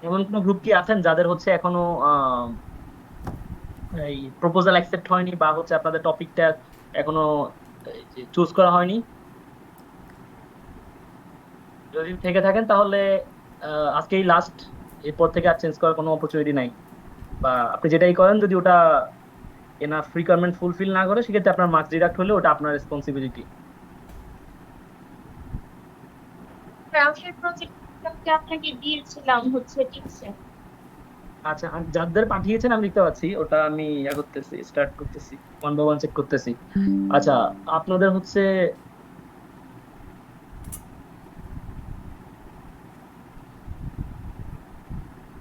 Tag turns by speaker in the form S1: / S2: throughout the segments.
S1: এমন কোন গ্রুপ কি আছেন যাদের হচ্ছে এখনো আহ, এই প্রপোজাল অ্যাকসেপ্ট হয়নি, বা হচ্ছে আপনাদের টপিকটা এখনো চুজ করা হয়নি? যদি থেকে থাকেন তাহলে আজকেই লাস্ট, এরপর থেকে আর চেঞ্জ করার কোনো অপরচুনিটি নাই। বা আপনি যেটাই করেন, যদি ওটা এনাফ রিকোয়ারমেন্ট ফুলফিল না করে, সেক্ষেত্রে আপনার মার্কস ডিডাক্ট হলে ওটা আপনার রেসপন্সিবিলিটি।
S2: আমি সেই প্রজেক্টটাকে আপনাকে দিয়েছিলাম হচ্ছে টিপসে।
S1: আচ্ছা, যাদের পাঠিয়েছেন আমি দেখতে পাচ্ছি, ওটা আমি ইয়া করতেছি, স্টার্ট করতেছি, ওয়ান বাই ওয়ান চেক করতেছি। আচ্ছা, আপনাদের হচ্ছে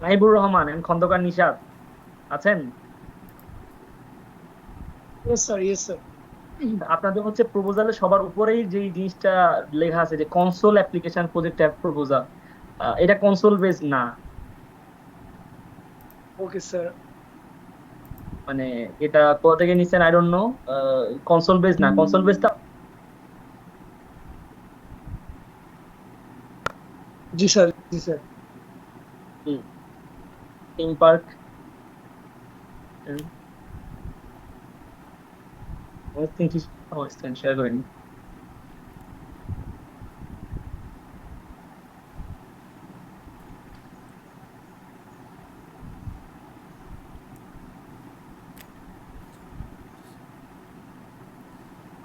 S1: নাহিবুর রহমান and খন্দকার নিশাত আছেন?
S3: Yes sir, yes sir.
S1: আপনাদের হচ্ছে প্রপোজালে সবার উপরেই যে জিনিসটা লেখা আছে, যে কনসোল অ্যাপ্লিকেশন প্রজেক্ট প্রপোজাল, এটা কনসোল বেস না।
S3: Okay sir.
S1: মানে এটা কোথা থেকে নিচ্ছেন I don't know. Console base না, কনসোল বেসটা
S3: জি স্যার, জি sir.
S1: Theme park, screen share করিনি।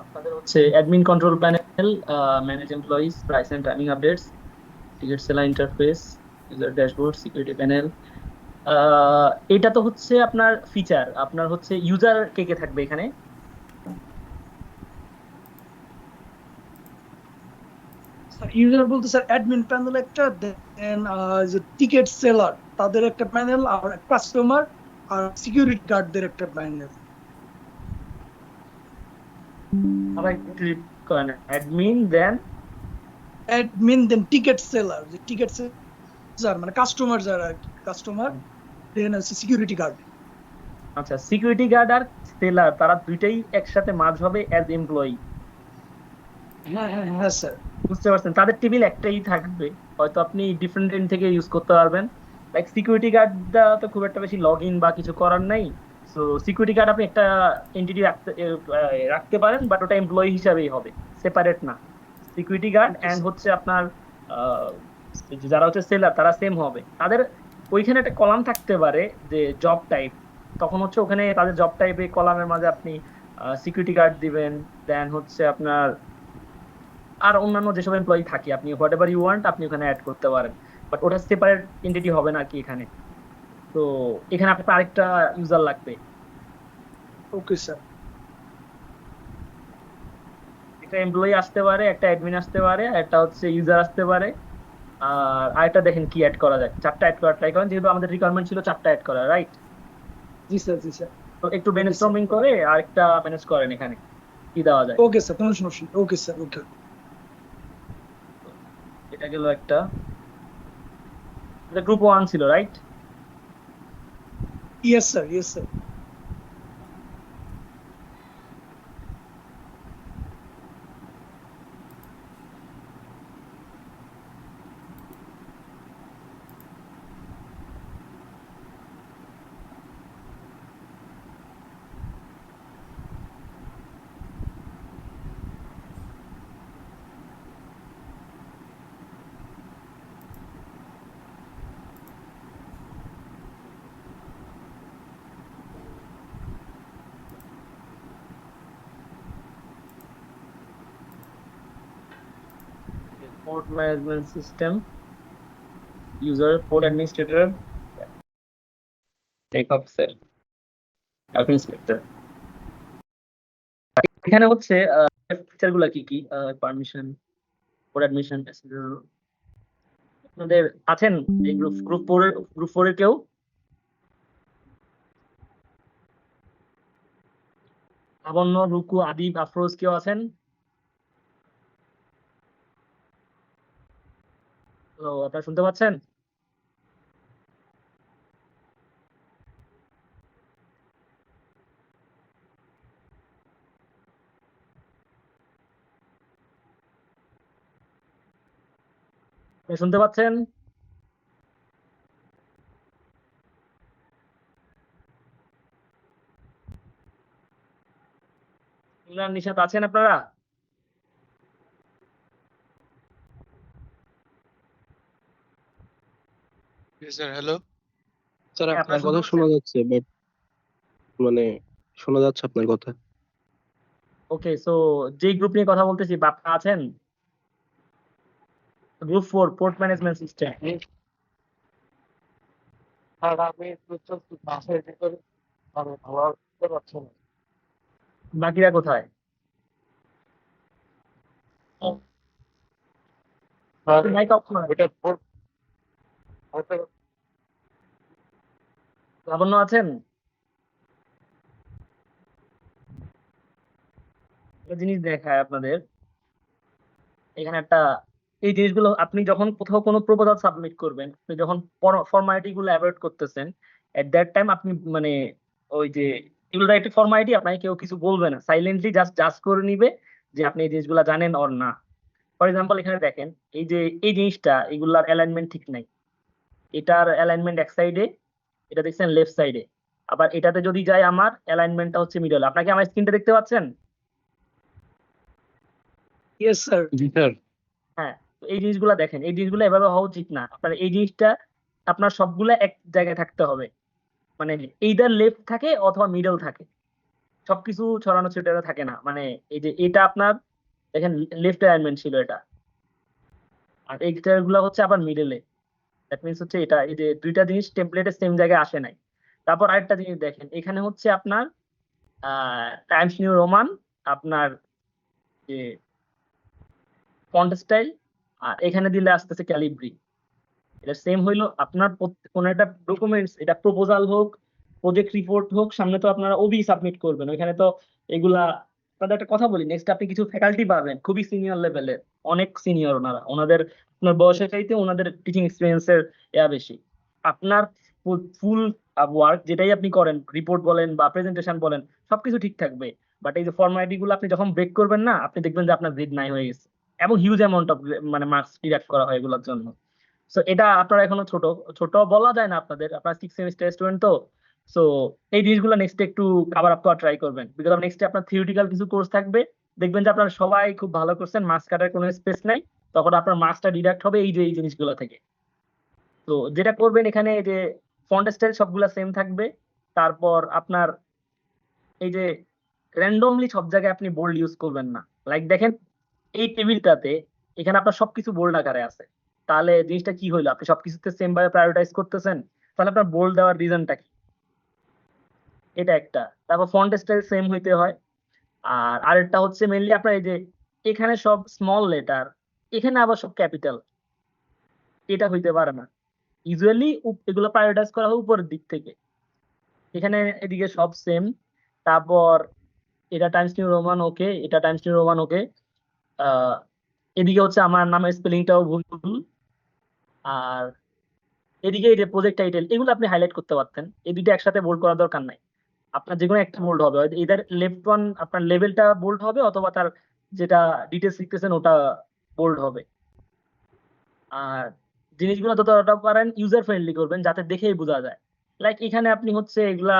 S1: আপনাদের হচ্ছে admin control panel, manage employees, price and timing updates, ticket seller interface, user dashboard, security panel. এটা তো হচ্ছে আপনার ফিচার, আপনার হচ্ছে ইউজার কে কে থাকবে এখানে?
S3: স্যার ইউজার বলতে স্যার অ্যাডমিন প্যানেল একটা, দেন যে টিকেট সেলার তাদের একটা প্যানেল, আর কাস্টমার আর সিকিউরিটি গার্ডদের একটা প্যানেল।
S1: আবার একটু repeat করেন, অ্যাডমিন দেন।
S3: অ্যাডমিন দেন টিকেট সেলার, যে টিকেট সেলার মানে কাস্টমার যারা আর কি, কাস্টমার দেন আছে সিকিউরিটি গার্ড।
S1: আচ্ছা, সিকিউরিটি গার্ড আর সেলার তারা দুইটাই একসাথে মার্জ হবে অ্যাজ এমপ্লয়ি।
S3: হ্যাঁ হ্যাঁ হ্যাঁ স্যার।
S1: বুঝতে পারছেন, তাদের টেবিল একটাই থাকবে, হয়তো আপনি ডিফারেন্ট এন্ড থেকে ইউজ করতে পারবেন। লাইক সিকিউরিটি গার্ডটা তো খুব একটা বেশি লগ ইন বা কিছু করার নাই। সো সিকিউরিটি গার্ড আপনি একটা এন্টিটি রাখতে পারেন, বাট ওটা এমপ্লয়ি হিসাবেই হবে, সেপারেট না। Security guard
S3: okay
S1: and
S3: sir.
S1: হচ্ছে আপনার আহ, যারা হচ্ছে সেলার তারা সেম হবে তাদের। ওইখানে একটা কলাম থাকতে পারে যে জব টাইপ, তখন হচ্ছে ওখানে তাদের জব টাইপে কলামের মাঝে আপনি সিকিউরিটি গার্ড দিবেন। দেন হচ্ছে আপনার আর অন্যান্য যেসব এমপ্লয়ি থাকে, আপনি হোয়াট এভার ইউ ওয়ান্ট আপনি ওখানে অ্যাড করতে পারেন। বাট ওটা সেপারেট এন্টিটি হবে না কি এখানে। তো এখানে আপনার আরেকটা ইউজার লাগবে।
S3: Okay sir.
S1: একটা এমপ্লয়ি আসতে পারে, একটা অ্যাডমিন আসতে পারে, আর একটা হচ্ছে ইউজার আসতে পারে। আর আরেকটা দেখেন কি অ্যাড করা যায়, চারটা অ্যাড করার ট্রাই করেন, যেহেতু আমাদের রিকোয়ারমেন্ট ছিল চারটা অ্যাড করা, রাইট?
S3: জি স্যার, জি স্যার।
S1: তো একটু
S3: ওকে স্যার।
S1: ব্রেনস্টর্মিং করে আরেকটা ম্যানেজ করেন এখানে, কি দেওয়া যায়।
S3: ওকে স্যার, কোনো সমস্যা নেই। Okay sir, okay.
S1: তো এটা গেল একটা, এটা গ্রুপ ওয়ান ছিল, right?
S3: Yes sir, yes sir.
S1: Port management system, user, port administrator, tech officer, inspector. এখানে হচ্ছে ফিচার গুলা কি কি? পারমিশন, কোড অ্যাডমিশন, আপনাদের আছেন এই গ্রুপ ফোর এর কেউ? লাবণ্য, রুকু, আদিব, আফরোজ কেউ আছেন? তো আপনারা শুনতে পাচ্ছেন? আপনি শুনতে পাচ্ছেন? আর নিশাত আছেন আপনারা?
S4: Sir hello.
S5: স্যার
S1: হ্যাঁ,
S5: আপনার
S1: আপনারা
S5: কথা
S1: শুনতে
S5: শোনা
S1: পাচ্ছেন?
S5: যাচ্ছে বাট মানে শোনা যাচ্ছে আপনার কথা।
S1: ওকে, সো যে গ্রুপ নিয়ে কথা বলতেছি বা আপনারা আছেন? Group 4 port management system. বাকিরা কোথায়? মাইক অফ করেন। লাবণ্য আছেন? একটা জিনিস দেখায় আপনাদের এখানে একটা, এই জিনিসগুলো আপনি যখন কোথাও কোনো প্রপোজাল সাবমিট করবেন, আপনি যখন ফর্মালিটি গুলো অ্যাভয়েড করতেছেন, এট দ্যাট টাইম আপনি মানে ওই যে এগুলো একটা ফর্মালিটি, আপনাকে কেউ কিছু বলবে না, সাইলেন্টলি জাস্ট জাজ করে নিবে যে আপনি এই জিনিসগুলো জানেন অর না। ফর এক্সাম্পল এখানে দেখেন, এই যে এই জিনিসটা, এগুলার অ্যালাইনমেন্ট ঠিক নাই, এটার অ্যালাইনমেন্ট এক সাইডে, এটা দেখছেন লেফট সাইডে, আবার এটাতে যদি যাই আমার অ্যালাইনমেন্টটা হচ্ছে মিডল। আপনাকে আমার স্ক্রিনটা দেখতে পাচ্ছেন?
S3: Yes sir.
S5: জি স্যার।
S1: হ্যাঁ, তো এই জিনিসগুলো দেখেন, এই জিনিসগুলো এভাবে হওয়া উচিত না। আপনার এই জিনিসটা আপনার সবগুলা এক জায়গায় থাকতে হবে, মানে এইদার লেফট থাকে অথবা মিডল থাকে, সবকিছু ছড়ানো ছিটানো থাকে না। মানে এই যে এটা আপনার দেখেন লেফট অ্যালাইনমেন্ট ছিল এটা, আর এইটা গুলা হচ্ছে আবার মিডলে। দ্যাট মিনস হচ্ছে এটা, এই যে দুইটা জিনিস টেমপ্লেটে সেম জায়গায় আসে নাই। তারপর আরেকটা জিনিস দেখেন, এখানে হচ্ছে আপনার টাইমস নিউ রোমান, আপনার যে ফন্ট স্টাইল, আর এখানে দিলে আসতেছে ক্যালিব্রি। এটা সেম হইলো আপনার কোনো একটা ডকুমেন্টস, এটা প্রপোজাল হোক, প্রজেক্ট রিপোর্ট হোক, সামনে তো আপনারা ওবি সাবমিট করবেন, ওইখানে তো এগুলা, আপনাদের একটা কথা বলি, নেক্সট আপনি কিছু ফ্যাকাল্টি পাবেন খুবই সিনিয়র লেভেলের, অনেক সিনিয়র ওনারা, ওনাদের আপনার বয়সের চাইতে ওনাদের টিচিং এক্সপিরিয়েন্সের বেশি। আপনার ফুল ওয়ার্ক যেটাই আপনি করেন, রিপোর্ট বলেন বা প্রেজেন্টেশন বলেন, সবকিছু ঠিক থাকবে, বাট এই যে ফর্মালিটি গুলো আপনি যখন ব্রেক করবেন না, আপনি দেখবেন যে আপনার গ্রেড নাই হয়ে গেছে, এবং হিউজ অ্যামাউন্ট অফ মানে মার্কস ডিডাক্ট করা হয় এগুলোর জন্য। সো এটা আপনারা এখনো ছোট, ছোট বলা যায় না, আপনারা 6 সেমিস্টার স্টুডেন্ট তো। সো এই জিনিসগুলো নেক্সট একটু কভার আপ করা ট্রাই করবেন, বিকজ নেক্সট আপনার থিওরিটিক্যাল কিছু কোর্স থাকবে, দেখবেন যে আপনারা সবাই খুব ভালো করছেন, মার্কস কাটার কোনো স্পেস নাই, তখন আপনার মার্কসটা ডিডাক্ট হবে এই যে এই জিনিসগুলো থেকে। তো যেটা করবেন এখানে, এই যে ফন্ট স্টাইল সবগুলা সেম থাকবে, তারপর আপনার এই যে র্যান্ডমলি সব জায়গায় আপনি বোল্ড ইউজ করবেন না। লাইক দেখেন এই টেবিলটাতে, এখানে আপনার সবকিছু বোল্ড আকারে আছে, তাহলে জিনিসটা কি হইলো, আপনি সবকিছুতে সেম ভাবে প্রায়োরিটাইজ করতেছেন, তাহলে আপনার বোল্ড দেওয়ার রিজনটা কি? এটা একটা। তারপর ফন্ট স্টাইল সেম হইতে হয়। আর আরেকটা হচ্ছে মেইনলি আপনার এই যে এখানে সব স্মল লেটার, এখানে আবার সব ক্যাপিটাল, এটা হইতে পারে না। ইউজুয়ালি এগুলো প্রায়োরিটাইজ করা হয় উপরের দিক থেকে, এখানে এদিকে সব সেম। তারপর এটা টাইমস নিউ রোমান ওকে, এটা টাইমস নিউ রোমান ওকে। এদিকে হচ্ছে আমার নামের স্পেলিংটাও ভুল। আর এদিকে এই যে প্রজেক্ট টাইটেল, এগুলো আপনি হাইলাইট করতে পারতেন, এই দুইটা একসাথে বোল্ড করার দরকার নাই, আপনার যেকোনো একটা বোল্ড হবে, এদের লেফট ওয়ান আপনার লেভেলটা বোল্ড হবে, অথবা তার যেটা ডিটেলস লিখতেছেন ওটা বোল্ড হবে। আর জিনিসগুলো যতটা পারেন ইউজার ফ্রেন্ডলি করবেন, যাতে দেখেই বোঝা যায়। লাইক এখানে আপনি হচ্ছে এগুলা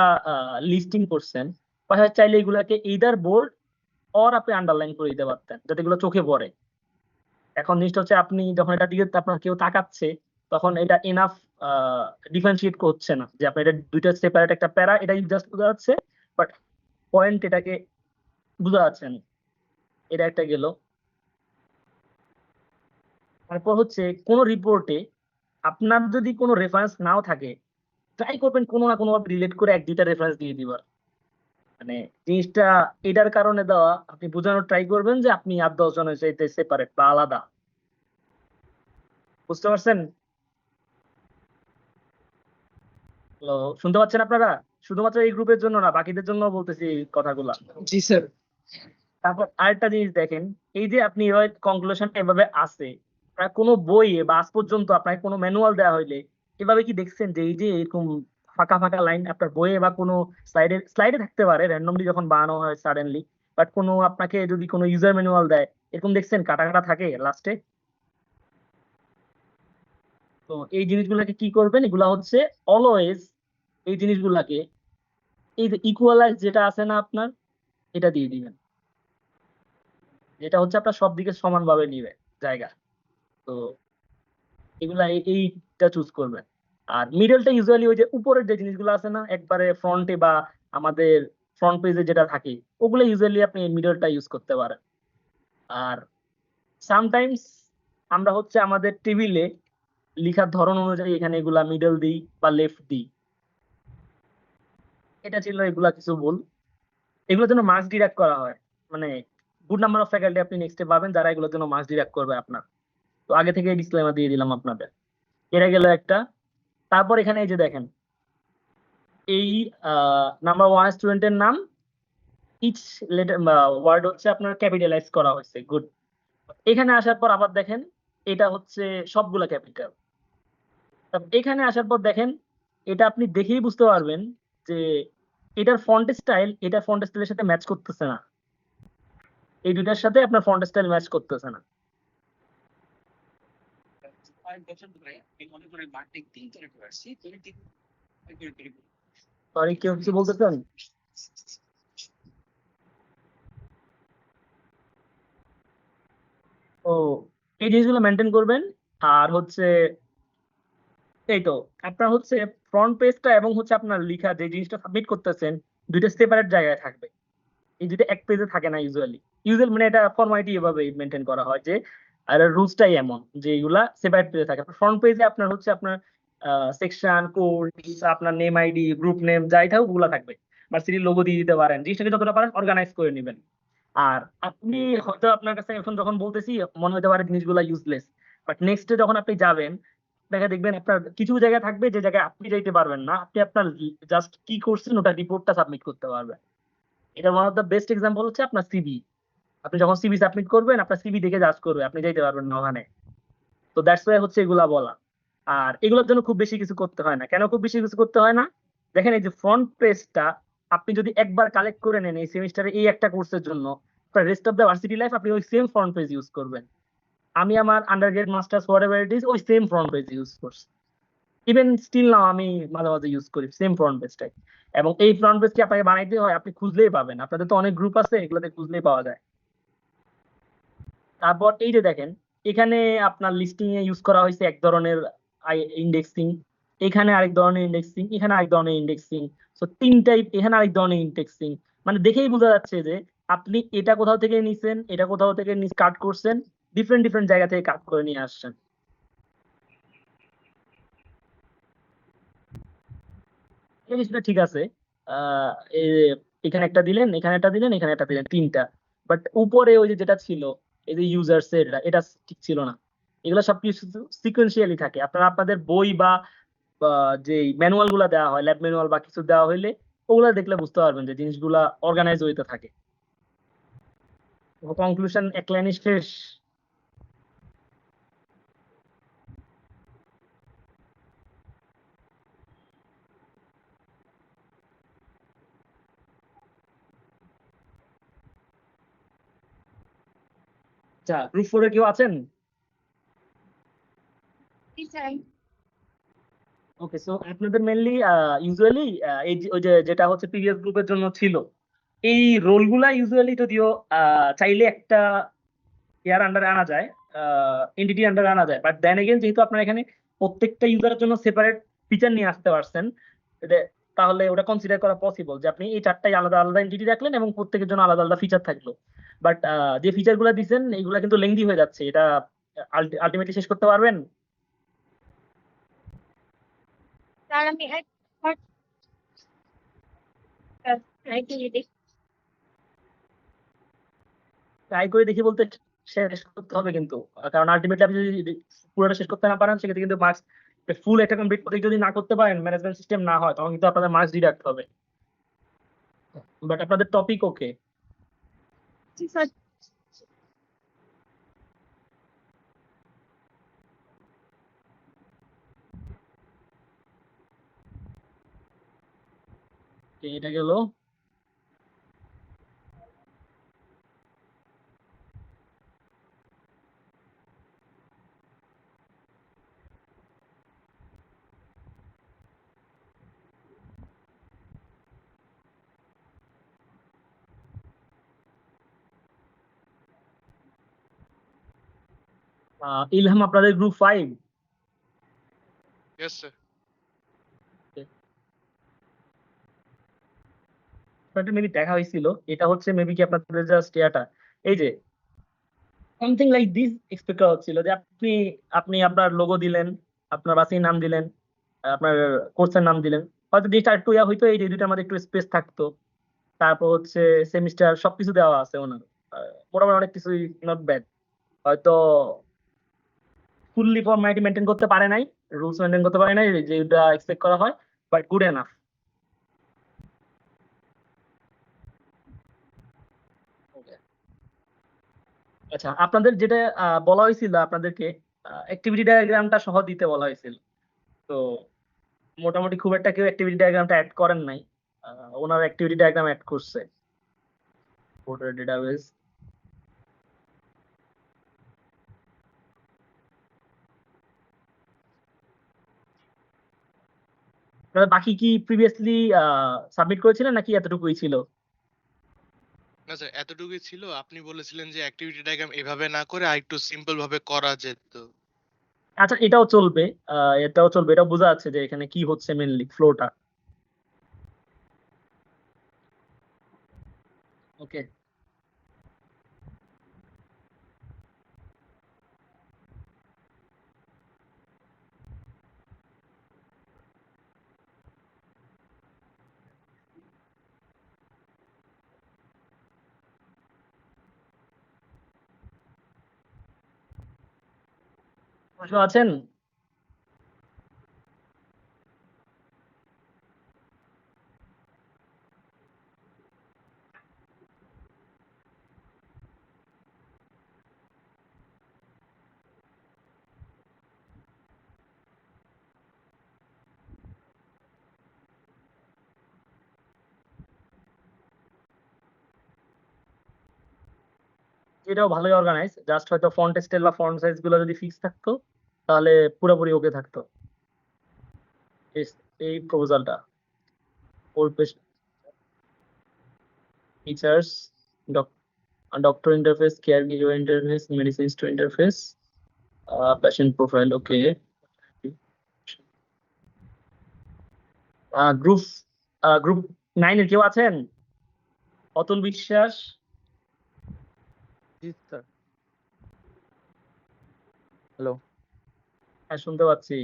S1: লিস্টিং করছেন, পাশাপাশি চাইলে এগুলাকে ইদার বোল্ড অর আপনি আন্ডারলাইন করে দিতে পারতেন, যাতে এগুলো চোখে পড়ে। এখন জিনিসটা হচ্ছে আপনি যখন এটা দিকে আপনার কেউ তাকাচ্ছে, তখন এটা এনাফ ডিফারেন্সিয়েট করছে না যে আপনি এটা দুইটা সেপারেট একটা প্যারা, এটাই জাস্ট বোঝা যাচ্ছে, বাট পয়েন্ট এটাকে বোঝা যাচ্ছে না। এটা একটা গেল। তারপর হচ্ছে কোন রিপোর্টে আপনার যদি কোনো রেফারেন্স নাও থাকে, ট্রাই করবেন কোনো না কোনো ভাবে রিলেট করে এক দুইটা রেফারেন্স দিয়ে দিবার, মানে জিনিসটা এটার কারণে দেওয়া, আপনি বোঝানোর ট্রাই করবেন যে আপনি আর 10 জনের চাইতে সেপারেট বা আলাদা। বুঝতে পারছেন? হ্যালো, শুনতে পাচ্ছেন আপনারা? শুধুমাত্র এই গ্রুপের জন্য না, বাকিদের জন্য বলতেছি এই কথাগুলা।
S3: জি স্যার।
S1: তারপর আরেকটা জিনিস দেখেন, এই যে আপনি কনক্লুশন এভাবে আছে, প্রায় কোনো বইয়ে বা আজ পর্যন্ত আপনাকে কোনো ম্যানুয়াল দেওয়া হইলে এভাবে কি দেখছেন যে এই যে এরকম ফাঁকা ফাঁকা লাইন আপনার বইয়ে বা কোনো স্লাইডে স্লাইডে থাকতে পারে র্যান্ডমলি যখন বানানো হয় সাডেনলি, বাট কোনো আপনাকে যদি কোনো ইউজার ম্যানুয়াল দেয়, এরকম দেখছেন কাটা কাটা থাকে লাস্টে? তো এই জিনিসগুলোকে কি করবেন, এগুলা হচ্ছে অলওয়েজ এই জিনিসগুলাকে, এই যে ইকুয়ালাইজ যেটা আছে না আপনার, এটা দিয়ে দিবেন। যেটা হচ্ছে আপনার সব দিকে সমানভাবে নিবে জায়গা। তো এগুলা এইটা চুজ করবেন। আর মিডলটা ইউজুয়ালি ওই যে উপরের যে জিনিসগুলো আছে না একবারে ফ্রন্টে বা আমাদের ফ্রন্ট পেজে যেটা থাকে, ওগুলো ইউজুয়ালি আপনি মিডলটা ইউজ করতে পারেন। আর সামটাইমস আমরা হচ্ছে আমাদের টেবিলে লিখার ধরন অনুযায়ী এখানে এগুলা মিডল দিই বা লেফট দিই। এটা ছিল এগুলা কিছু ভুল। এগুলোর জন্য মার্কস ডিডাক্ট করা হয়, মানে গুড নাম্বার অফ ফ্যাকাল্টি আপনি নেক্সটে পাবেন যারা এগুলোর জন্য মার্কস ডিডাক্ট করবে আপনার। তো আগে থেকে ডিসক্লেমার দিয়ে দিলাম আপনাদের। এটা গেল একটা। তারপর এখানে এই যে দেখেন, এই নাম্বার ওয়ান স্টুডেন্টের নাম ইচ লেটার ওয়ার্ড হচ্ছে আপনার ক্যাপিটালাইজ করা হয়েছে, গুড। এখানে আসার পর আবার দেখেন এটা হচ্ছে সবগুলা ক্যাপিটাল। এখানে আসার পর দেখেন এটা আপনি দেখেই বুঝতে পারবেন যে এটার ফন্ট স্টাইল এটা ফন্ট স্টাইলের সাথে ম্যাচ করতেছে না, এই দুইটার সাথে আপনার ফন্ট স্টাইল ম্যাচ করতেছে না। সরি, কেউ কিছু বলতে চান? ও, এই জিনিসগুলো মেনটেন করবেন। আর হচ্ছে এই তো আপনার হচ্ছে ফ্রন্ট পেজটা এবং হচ্ছে আপনার লেখা যে জিনিসটা সাবমিট করতেছেন দুইটা সেপারেট জায়গায় থাকবে। এই দুইটা এক পেজে থাকে না ইউজুয়ালি। মানে এটা ফরমালিটি এভাবে মেনটেন করা হয় যে, আর রুলসটাই এমন যে এগুলা সেপারেট পেজে থাকে। ফ্রন্ট পেজে আপনার হচ্ছে আপনার সেকশন কোড, আপনার নেম আইডি গ্রুপ নেম যাই থাকুক ওগুলা থাকবে। ভার্সিটির লোগো দিয়ে দিতে পারেন, জিনিসটাকে যতটা পারেন অর্গানাইজ করে নেবেন। আর আপনি হয়তো আপনার কাছে এখন যখন বলতেছি মনে হতে পারে জিনিসগুলো ইউজলেস, বাট নেক্সটে যখন আপনি যাবেন দেখা দেখবেন আপনার কিছু জায়গা থাকবে যে জায়গায় আপনি যাইতে পারবেন না, আপনি আপনার জাস্ট কি করছেন ওটা রিপোর্টটা সাবমিট করতে পারবেন। এটা one of the best example হচ্ছে আপনার সিভি। আপনি যখন সিভি সাবমিট করবেন আপনার সিভি দেখে জাজ করবে, আপনি যাইতে পারবেন না ওখানে। তো দ্যাটস ওয়াই হচ্ছে এগুলা বলা। আর এগুলোর জন্য খুব বেশি কিছু করতে হয় না। কেন খুব বেশি কিছু করতে হয় না? দেখেন এই যে ফ্রন্ট পেজটা আপনি যদি একবার কালেক্ট করে নেন এই সেমিস্টারে এই একটা কোর্সের জন্য, rest of the varsity life আপনি ওই সেম ফ্রন্ট পেজ ইউজ করবেন। আমি আমার undergrad masters whatever it is ওই সেম ফ্রন্ট পেজ ইউজ করছি। ইভেন স্টিল নাও আমি মাঝে মাঝে ইউজ করি সেম ফ্রন্ট পেজটাই। এবং এই ফ্রন্ট পেজ কি আপনাকে বানাইতে হয়, আপনি খুঁজলেই পাবেন, আপনাদের তো অনেক গ্রুপ আছে এগুলোতে খুঁজলেই পাওয়া যায়। তারপর এই যে দেখেন এখানে আপনার লিস্টিং এ ইউজ করা হয়েছে এক ধরনের ইন্ডেক্সিং, এখানে আরেক ধরনের ইন্ডেক্সিং, এখানে আরেক ধরনের ইন্ডেক্সিং। সো তিনটাই, এখানে আরেক ধরনের ইন্ডেক্সিং। মানে দেখেই বোঝা যাচ্ছে যে আপনি এটা কোথাও থেকে নিছেন, এটা কোথাও থেকে কাট করছেন, ডিফারেন্ট ডিফারেন্ট জায়গা থেকে কাট করে নিয়ে আসছেন। এই জিনিসটা ঠিক আছে। আহ এ- এখানে একটা দিলেন, এখানে একটা দিলেন, এখানে একটা দিলেন, তিনটা। বাট উপরে ওই যে যেটা ছিল এই যে ইউজার্স এর এটা ঠিক ছিল না। এগুলো সবকিছু সিকোয়েন্সিয়ালি থাকে। আপনারা আপনাদের বই বা বা যে ম্যানুয়াল গুলা দেওয়া হয়, ল্যাব ম্যানুয়াল বা কিছু দেওয়া হইলে ওগুলা দেখলে বুঝতে পারবেন যে জিনিসগুলা অর্গানাইজ হইতে থাকে। কনক্লুশন এক লাইনে শেষ। আচ্ছা, গ্রুপ ফোর এ কেউ আছেন? ওকে, সো আপনাদের মেনলি ইউজুয়ালি এই ওই যে যেটা হচ্ছে প্রিভিয়াস গ্রুপের জন্য ছিল এই রোলগুলা ইউজুয়ালি যদিও চাইলে একটা ইয়ার আন্ডারে আনা যায়, এন্টিটি আন্ডারে আনা যায়, বাট দেন এগেন যেহেতু আপনার এখানে প্রত্যেকটা ইউজারের জন্য সেপারেট ফিচার নিয়ে আসতে পারছেন, এটা- তাহলে ওটা কনসিডার করা পসিবল যে আপনি এই চারটাই আলাদা আলাদা এন্টিটি রাখলেন এবং প্রত্যেকের জন্য আলাদা আলাদা ফিচার থাকলো। বাট যে ফিচার গুলা দিচ্ছেন এইগুলা কিন্তু লেংদি হয়ে যাচ্ছে, এটা আলটিমেটলি শেষ করতে পারবেন?
S2: স্যার আমি
S1: ট্রাই করে দেখি বলতে শেষ করতে হবে কিন্তু, কারণ আলটিমেটলি আপনি যদি পুরোটা শেষ করতে না পারেন সেক্ষেত্রে কিন্তু মার্কস, ফুল একটা কমপ্লিট প্রজেক্ট যদি না করতে পারেন, ম্যানেজমেন্ট সিস্টেম না হয়, তখন কিন্তু আপনাদের মার্কস ডিডাক্ট হবে। বাট আপনাদের টপিক ওকে।
S2: স্যার
S1: এটা গেল। ইলহাম আপনাদের গ্রুপ 5?
S4: Yes, sir.
S1: মেবি দেখা হয়েছিল, এটা হচ্ছে মেবি কি আপনাদের জাস্ট ইয়াটা, এই যে সামথিং লাইক দিস এক্সপেক্ট করা হচ্ছিল যে আপনি আপনি আপনার লোগো দিলেন, আপনার বাসির নাম দিলেন, আপনার কোর্সের নাম দিলেন, হয়তো যেটা একটু ইয়া হইতো এই যে দুইটার মধ্যে একটু স্পেস থাকতো, তারপর হচ্ছে সেমিস্টার সবকিছু দেওয়া আছে ওনার, মোটামুটি অনেক কিছুই নট ব্যাড। হয়তো ফুললি ফর্মালিটি মেনটেন করতে পারে নাই, রুলস মেনটেন করতে পারে নাই যেটা এক্সপেক্ট করা হয়, বাট গুড এনাফ। আচ্ছা, আপনাদের যেটা বলা হয়েছিল আপনাদেরকে অ্যাক্টিভিটি ডায়াগ্রামটা সহ দিতে বলা হয়েছিল, তো মোটামুটি খুব একটা কেউ অ্যাক্টিভিটি ডায়াগ্রামটা অ্যাড করেন নাই, ওনার অ্যাক্টিভিটি ডায়াগ্রাম অ্যাড করছে ভোটার ডেটাবেস। বাকি কি প্রিভিয়াসলি সাবমিট করেছিলেন নাকি এতটুকুই ছিল?
S4: না স্যার, এতটুকুই ছিল। আপনি বলেছিলেন যে অ্যাক্টিভিটি ডায়াগ্রাম এভাবে না করে আরেকটু সিম্পল ভাবে করা যেত।
S1: আচ্ছা, এটাও চলবে, এটাও চলবে, এটা বোঝা যাচ্ছে যে এখানে কি হচ্ছে মেনলি ফ্লোটা। ওকে। প্রশ্ন আছেন? এটাও ভালোই অর্গানাইজ, জাস্ট হয়তো ফন্ট স্টাইল বা ফন্ট সাইজ গুলো যদি ফিক্স থাকতো তাহলে পুরোপুরি ওকে থাকতো। এই প্রপোজালটা ওর features, doctor interface, care giver interface, medicine to interface, patient profile. Okay. Group group 9 এর কেউ আছেন? অতুল বিশ্বাস?
S6: জি স্যার। হ্যালো।
S1: হ্যাঁ, শুনতে পাচ্ছি।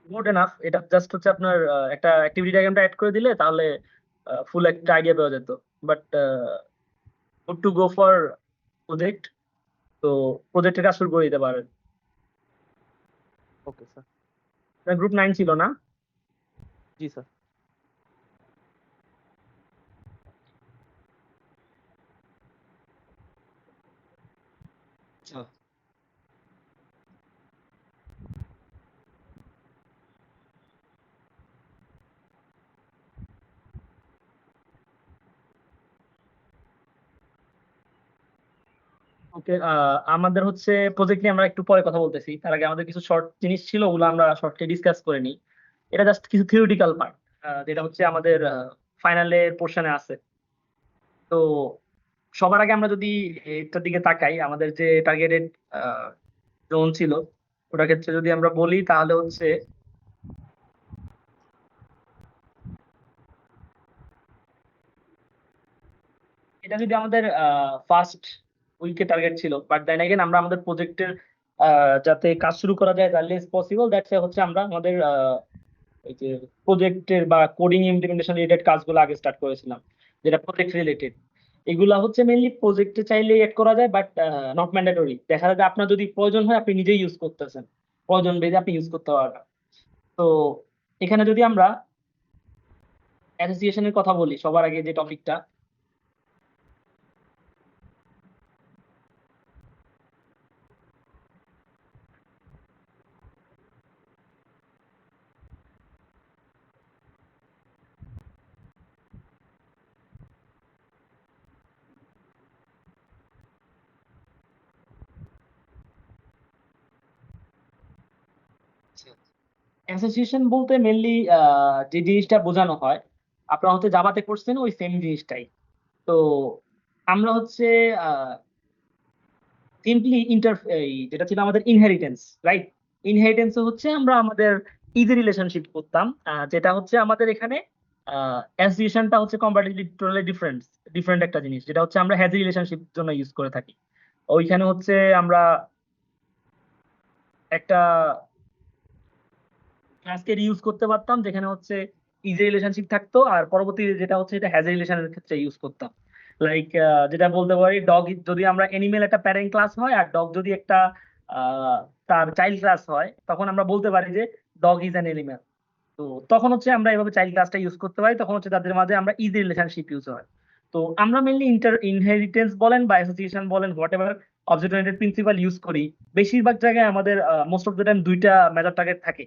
S1: গুড এনাফ, এটা জাস্ট হচ্ছে আপনার একটা অ্যাক্টিভিটি ডায়াগ্রামটা অ্যাড করে দিলে তাহলে ফুল একটা আইডিয়া পাওয়া যেত, but good to go for project. তো প্রজেক্টের কাজ শুরু করে দিতে পারেন।
S6: Okay sir.
S1: গ্রুপ 9 ছিল না?
S6: জি স্যার।
S1: আচ্ছা, ওকে। আমাদের হচ্ছে প্রজেক্ট নিয়ে আমরা একটু পরে কথা বলতেছি, তার আগে আমাদের কিছু শর্ট জিনিস ছিল, ওগুলো আমরা শর্টলি ডিসকাস করে নিই। এটা জাস্ট কিছু থিওরিটিক্যাল পার্ট, যেটা হচ্ছে আমাদের ফাইনালের পোর্শনে আছে। তো সবার আগে আমরা যদি এটার দিকে তাকাই, আমাদের যে টার্গেটেড জোন ছিল ওটার ক্ষেত্রে যদি আমরা বলি তাহলে হচ্ছে এটা যদি আমাদের ফার্স্ট উইকে টার্গেট ছিল, বাট দেন এগেন আমরা আমাদের প্রজেক্টের যাতে কাজ শুরু করা যায় তাহলে পসিবল, দ্যাটস হচ্ছে আমরা আমাদের এই যে প্রজেক্টের বা কোডিং ইমপ্লিমেন্টেশন রিলেটেড কাজগুলো আগে স্টার্ট করেছিলাম, যেটা প্রজেক্ট রিলেটেড। এগুলা হচ্ছে মেইনলি প্রজেক্টে চাইলে এড করা যায়, বাট নট ম্যান্ডেটরি। দেখা যায় যে আপনার যদি প্রয়োজন হয় আপনি নিজেই ইউজ করতেছেন, প্রয়োজন বেঁধে আপনি ইউজ করতে পারবেন। তো এখানে যদি আমরা অ্যাসোসিয়েশনের কথা বলি সবার আগে, যে টপিকটা, অ্যাসোসিয়েশন বলতে মেনলি যে জিনিসটা বোঝানো হয়, আপনারা হচ্ছে জাভাতে করছেন ওই সেম জিনিসটাই। তো আমরা হচ্ছে সিম্পলি যেটা ছিল আমাদের ইনহেরিটেন্স, রাইট? ইনহেরিটেন্স হচ্ছে আমরা আমাদের ইজি রিলেশনশিপ করতাম, যেটা হচ্ছে আমাদের এখানে অ্যাসোসিয়েশনটা হচ্ছে কম্পারেটিভলি টোটালি ডিফারেন্ট ডিফারেন্ট একটা জিনিস, যেটা হচ্ছে আমরা হ্যাজি রিলেশনশিপ জন্য ইউজ করে থাকি। ওইখানে হচ্ছে আমরা একটা ক্লাসকে ইউজ করতে পারতাম যেখানে হচ্ছে ইজি রিলেশনশিপ থাকতো, আর পরবর্তী যেটা হচ্ছে এটা হ্যাজ রিলেশনের ক্ষেত্রে ইউজ করতাম। লাইক যেটা বলতে পারি, ডগ যদি আমরা অ্যানিমেল একটা প্যারেন্ট ক্লাস হয়, আর ডগ যদি একটা আহ, তার চাইল্ড ক্লাস হয়, তখন আমরা বলতে পারি যে ডগ ইজ অ্যান এনিম্যাল। তো তখন হচ্ছে আমরা এভাবে চাইল্ড ক্লাসটা ইউজ করতে পারি, তখন হচ্ছে তাদের মাঝে আমরা ইজি রিলেশনশিপ ইউজ হয়। তো আমরা মেনলি ইনহেরিটেন্স বলেন বা অ্যাসোসিয়েশন বলেন, what ever object oriented principal use করি, বেশিরভাগ জায়গায় আমাদের মোস্ট অফ দ্য টাইম দুইটা মেজর টার্গেট থাকে।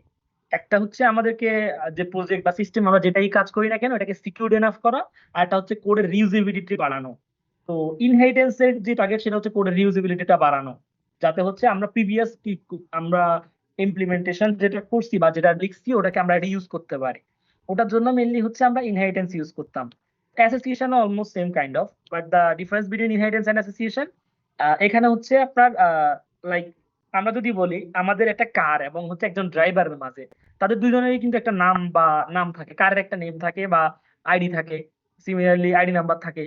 S1: একটা হচ্ছে আমাদেরকে যে প্রজেক্ট বা সিস্টেম আমরা যেটাই কাজ করি না কেন এটাকে সিকিউর এনাফ করা, আর একটা হচ্ছে কোডের রিউজেবিলিটি বাড়ানো। তো ইনহেরিটেন্স এর যে টার্গেট সেটা হচ্ছে কোডের রিউজেবিলিটিটা বাড়ানো, যাতে হচ্ছে আমরা প্রিভিয়াস আমরা ইমপ্লিমেন্টেশন যেটা করছি বা যেটা লিখছি ওটাকে আমরা এটা ইউজ করতে পারি। ওটার জন্য মেইনলি হচ্ছে আমরা ইনহেরিটেন্স ইউজ করতাম। Association almost same kind of, but the difference between inheritance and association এখানে হচ্ছে আপনার লাইক আমরা যদি বলি আমাদের একটা কার এবং হচ্ছে একজন ড্রাইভারের মাঝে, তাদের দুজনেরই কিন্তু একটা নাম বা নাম থাকে, কারের একটা নেম থাকে বা আইডি থাকে, সিমিলারলি আইডি নাম্বার থাকে,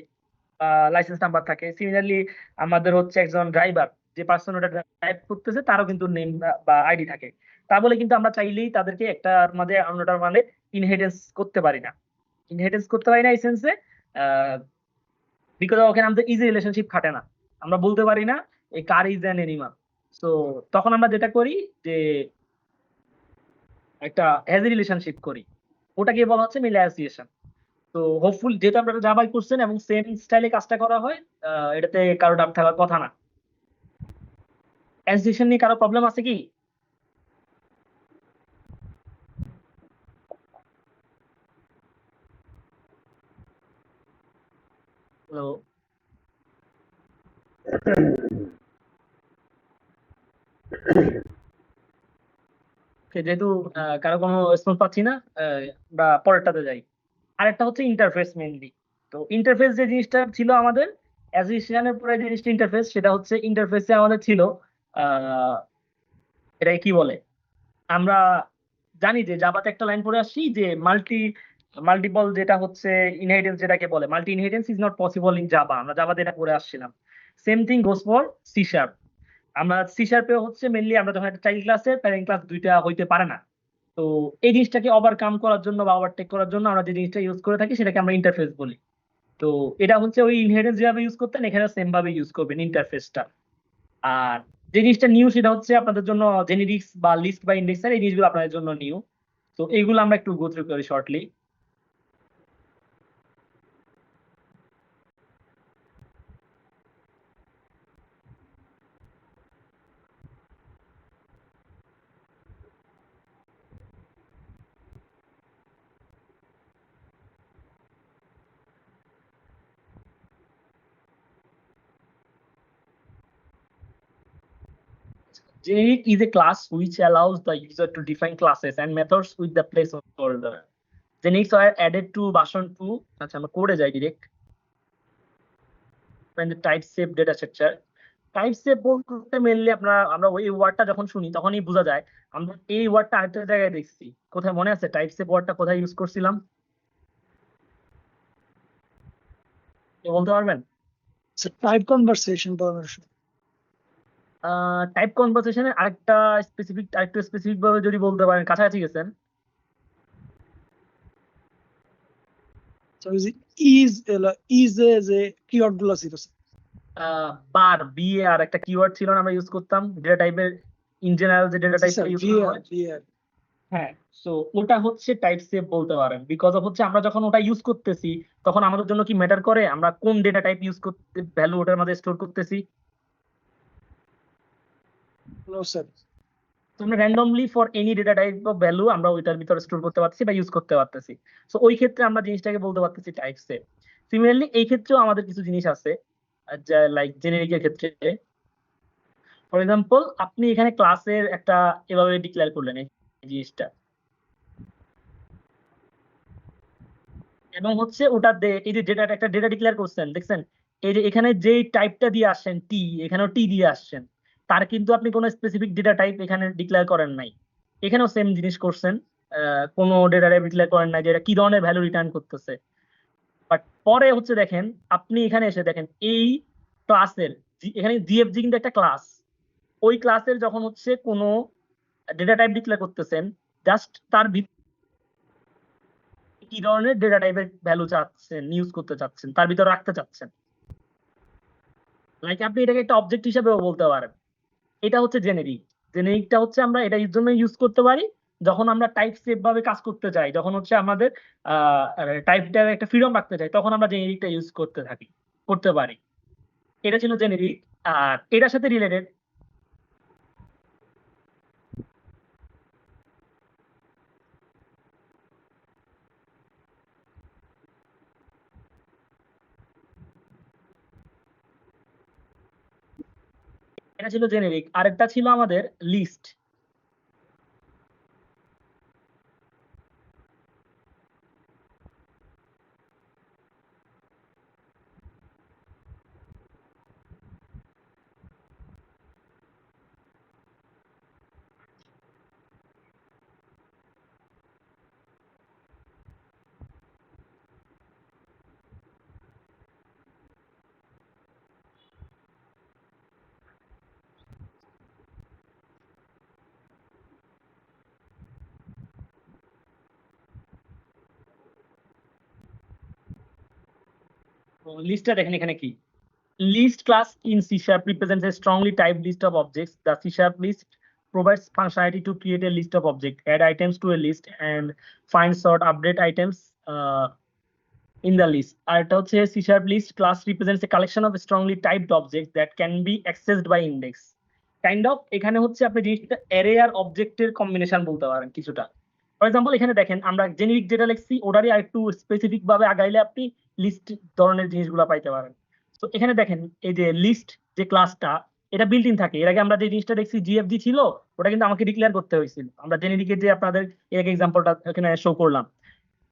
S1: লাইসেন্স নাম্বার থাকে। সিমিলারলি আমাদের হচ্ছে একজন ড্রাইভার, যে পার্সন ওটা ড্রাইভ করতেছে, তারও কিন্তু নেম বা আইডি থাকে। তা বলে কিন্তু আমরা চাইলেই তাদেরকে একটার মাঝে অন্যটার মানে ইনহেরিটেন্স করতে পারি না। ইনহেরিটেন্স করতে পারি না এই সেন্সে বিকজ ওখানে আমাদের ইজি রিলেশনশিপ খাটে না। আমরা বলতে পারি না এই car is an animal. So তখন আমরা যেটা করি যে একটা হ্যাজ রিলেশনশিপ করি, ওটাকে বলা হচ্ছে মিলে অ্যাসোসিয়েশন। তো হোপফুল যেহেতু আপনারা জাভাই করছেন এবং সেম স্টাইলে কাজটা করা হয়, এটাতে কারো ডাউট থাকার কথা না। অ্যাসোসিয়েশন নিয়ে কারো প্রবলেম আছে কি? হ্যালো? যেহেতু কারো কোনো রেসপন্স পাচ্ছি না, আমরা পরেরটাতে যাই। আরেকটা হচ্ছে ইন্টারফেস মেইনলি। তো ইন্টারফেস যে জিনিসটা ছিল আমাদের অ্যাসোসিয়েশনের পরে যে জিনিসটা ইন্টারফেস, সেটা হচ্ছে ইন্টারফেসে আমাদের ছিল আহ এটাকে কি বলে, আমরা জানি যে জাভাতে একটা লাইন পড়ে আসছি যে মাল্টিপল যেটা হচ্ছে ইনহেরিটেন্স যেটাকে বলে, multi inheritance is not possible in Java, আমরা জাভাতে এটা পড়ে আসছিলাম। Same thing goes for C sharp. আমরা সি শার্পে হচ্ছে মেনলি আমরা যখন একটা চাইল্ড ক্লাসে প্যারেন্ট ক্লাস দুইটা হইতে পারে না। তো এই জিনিসটাকে ওভারকাম করার জন্য বা ওভারটেক করার জন্য আমরা যে জিনিসটা ইউজ করে থাকি সেটাকে আমরা ইন্টারফেস বলি। তো এটা হচ্ছে ওই ইনহেরিটেন্স যেভাবে ইউজ করতেন এখানে সেম ভাবে ইউজ করবেন ইন্টারফেসটা। আর যে জিনিসটা নিউ সেটা হচ্ছে আপনাদের জন্য জেনেরিক্স বা লিস্ট বা ইন্ডেক্সার, এই জিনিসগুলো আপনাদের জন্য নিউ। তো এইগুলো আমরা একটু গো থ্রু করি shortly. Generic is a class which allows the user to define classes and methods with the placeholder. Generics are added to version 2. আচ্ছা আমরা কোডে যাই direct. when the type shape data structure, type save বলতে mainly আমরা ওই ওয়ার্ডটা যখন শুনি তখনই বোঝা যায় আমরা এই ওয়ার্ডটা আরেকটা জায়গায় দেখছি। কোথায় মনে আছে টাইপ সেভ ওয়ার্ডটা কোথায় ইউজ করছিলাম? কেউ বলতে পারবেন?
S3: Type conversation permission.
S1: টাইপ কনভারসেশনের আরেকটু স্পেসিফিক ভাবে যদি বলতে পারেন, কাছাকাছি গেছেন।
S3: So is এ যে কিওয়ার্ড গুলো ছিল
S1: বার বিএ আর একটা কিওয়ার্ড ছিল না আমরা ইউজ করতাম ডেটা টাইপের, ইন জেনারেল যে ডেটা টাইপটা ইউজ করা হয়। হ্যাঁ, সো ওটা হচ্ছে টাইপ সেভ বলতে পারেন, বিকজ অফ হচ্ছে আমরা যখন ওটা ইউজ করতেছি তখন আমাদের জন্য কি ম্যাটার করে আমরা কোন ডেটা টাইপ ইউজ করতে ভ্যালু ওটার মধ্যে স্টোর করতেছি। তো আমরা randomly for any data type of value আমরা ওইটার ভিতরে স্টোর করতে পারতেছি বা ইউজ করতে পারতেছি। সো ওই ক্ষেত্রে আমরা জিনিসটাকে বলতে পারতেছি টাইপ সেভ। সিমিলারলি এই ক্ষেত্রেও আমাদের কিছু জিনিস আছে যা লাইক জেনেরিকের ক্ষেত্রে। ফর এক্সাম্পল আপনি এখানে ক্লাসের একটা এভাবে ডিক্লেয়ার করলেন এই জিনিসটা, এবং হচ্ছে ওটা এই যে ডেটা একটা ডেটা ডিক্লেয়ার করছেন দেখছেন, এই যে এখানে যেই টাইপটা দিয়ে আসছেন টি, এখানেও টি দিয়ে আসছেন, তার কিন্তু আপনি কোনো স্পেসিফিক ডেটা টাইপ এখানে ডিক্লেয়ার করেন নাই। এখানেও সেম জিনিস করছেন, কোনো ডেটা টাইপ ডিক্লেয়ার করেন নাই যে এটা কি ধরনের ভ্যালু রিটার্ন করতেছে। বাট পরে হচ্ছে দেখেন, আপনি এখানে এসে দেখেন এই ক্লাসের, এখানে জিএফজি কিন্তু একটা ক্লাস, ওই ক্লাসের যখন হচ্ছে কোনো ডেটা টাইপ ডিক্লেয়ার করতেছেন, জাস্ট তার কি ধরনের ডেটা টাইপের ভ্যালু চাচ্ছেন, ইউজ করতে চাচ্ছেন, তার ভিতরে রাখতে চাচ্ছেন। লাইক আপনি এটাকে একটা অবজেক্ট হিসেবেও বলতে পারেন। এটা হচ্ছে জেনেরিক। জেনেরিকটা হচ্ছে আমরা এটা এর জন্য ইউজ করতে পারি যখন আমরা টাইপ সেভ ভাবে কাজ করতে চাই, যখন হচ্ছে আমাদের টাইপটার একটা ফ্রিডম রাখতে চাই, তখন আমরা জেনেরিকটা ইউজ করতে পারি। এটা ছিল জেনেরিক। আর এটার সাথে রিলেটেড এটা ছিল জেনেরিক। আরেকটা ছিল আমাদের লিস্ট। লিস্টটা দেখেন এখানে কি, list class in C# represents a strongly typed list of objects. The C# list provides functionality to create a list of objects, add items to a list, and find, sort, update items in the list. আর এটা হচ্ছে C# list class represents a collection of strongly typed objects that can be accessed by index. Kind of এখানে হচ্ছে আপনি জিনিসটা array আর অবজেক্টের combination বলতে পারেন কিছুটা। ফর এক্সাম্পল এখানে দেখেন আমরা জেনেরিক যেটা লিখছি ওটারই আরেকটু স্পেসিফিক ভাবে আগাইলে আপনি লিস্ট ধরনের জিনিসগুলো পাইতে পারেন। তো এখানে দেখেন এই যে লিস্ট যে ক্লাসটা, এটা বিল্ট ইন থাকে। এর আগে আমরা যে জিনিসটা দেখছি জিএফজি ছিল, ওটা কিন্তু আমাকে ডিক্লেয়ার করতে হয়েছিল। আমরা জেনেরিকের যে আপনাদের এর আগে এক্সাম্পলটা এখানে শো করলাম,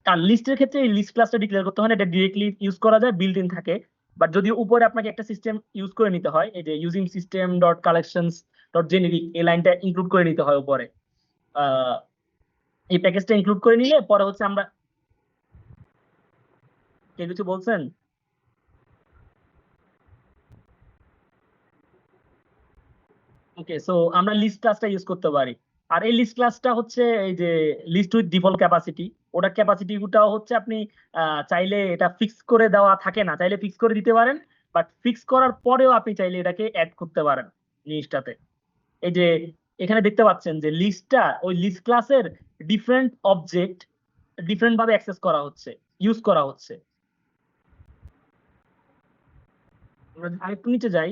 S1: আর লিস্টের ক্ষেত্রে এই লিস্ট ক্লাসটা ডিক্লেয়ার করতে হয় না, এটা ডিরেক্টলি ইউজ করা যায়, বিল্ট ইন থাকে। বাট যদি উপরে আপনাকে একটা সিস্টেম ইউজ করে নিতে হয়, এই যে using system dot collections dot generic, এই লাইনটা ইনক্লুড করে নিতে হয় উপরে। এই প্যাকেজটা ইনক্লুড করে নিলে পরে হচ্ছে আমরা, কে কিছু বলছেন? ওকে, সো আমরা লিস্ট ক্লাসটা ইউজ করতে পারি। আর এই লিস্ট ক্লাসটা হচ্ছে এই যে লিস্ট উইথ ডিফল্ট ক্যাপাসিটি, ওটার ক্যাপাসিটিটাও হচ্ছে আপনি চাইলে এটা ফিক্স করে দেওয়া থাকে না, চাইলে ফিক্স করে দিতে পারেন। বাট ফিক্স করার পরেও আপনি চাইলে এটাকে অ্যাড করতে পারেন জিনিসটাতে। এই যে এখানে দেখতে পাচ্ছেন যে লিস্টটা ওই লিস্ট ক্লাসের ডিফারেন্ট অবজেক্ট ডিফারেন্ট ভাবে অ্যাক্সেস করা হচ্ছে, ইউজ করা হচ্ছে। আমরা আরেকটু নিচে যাই,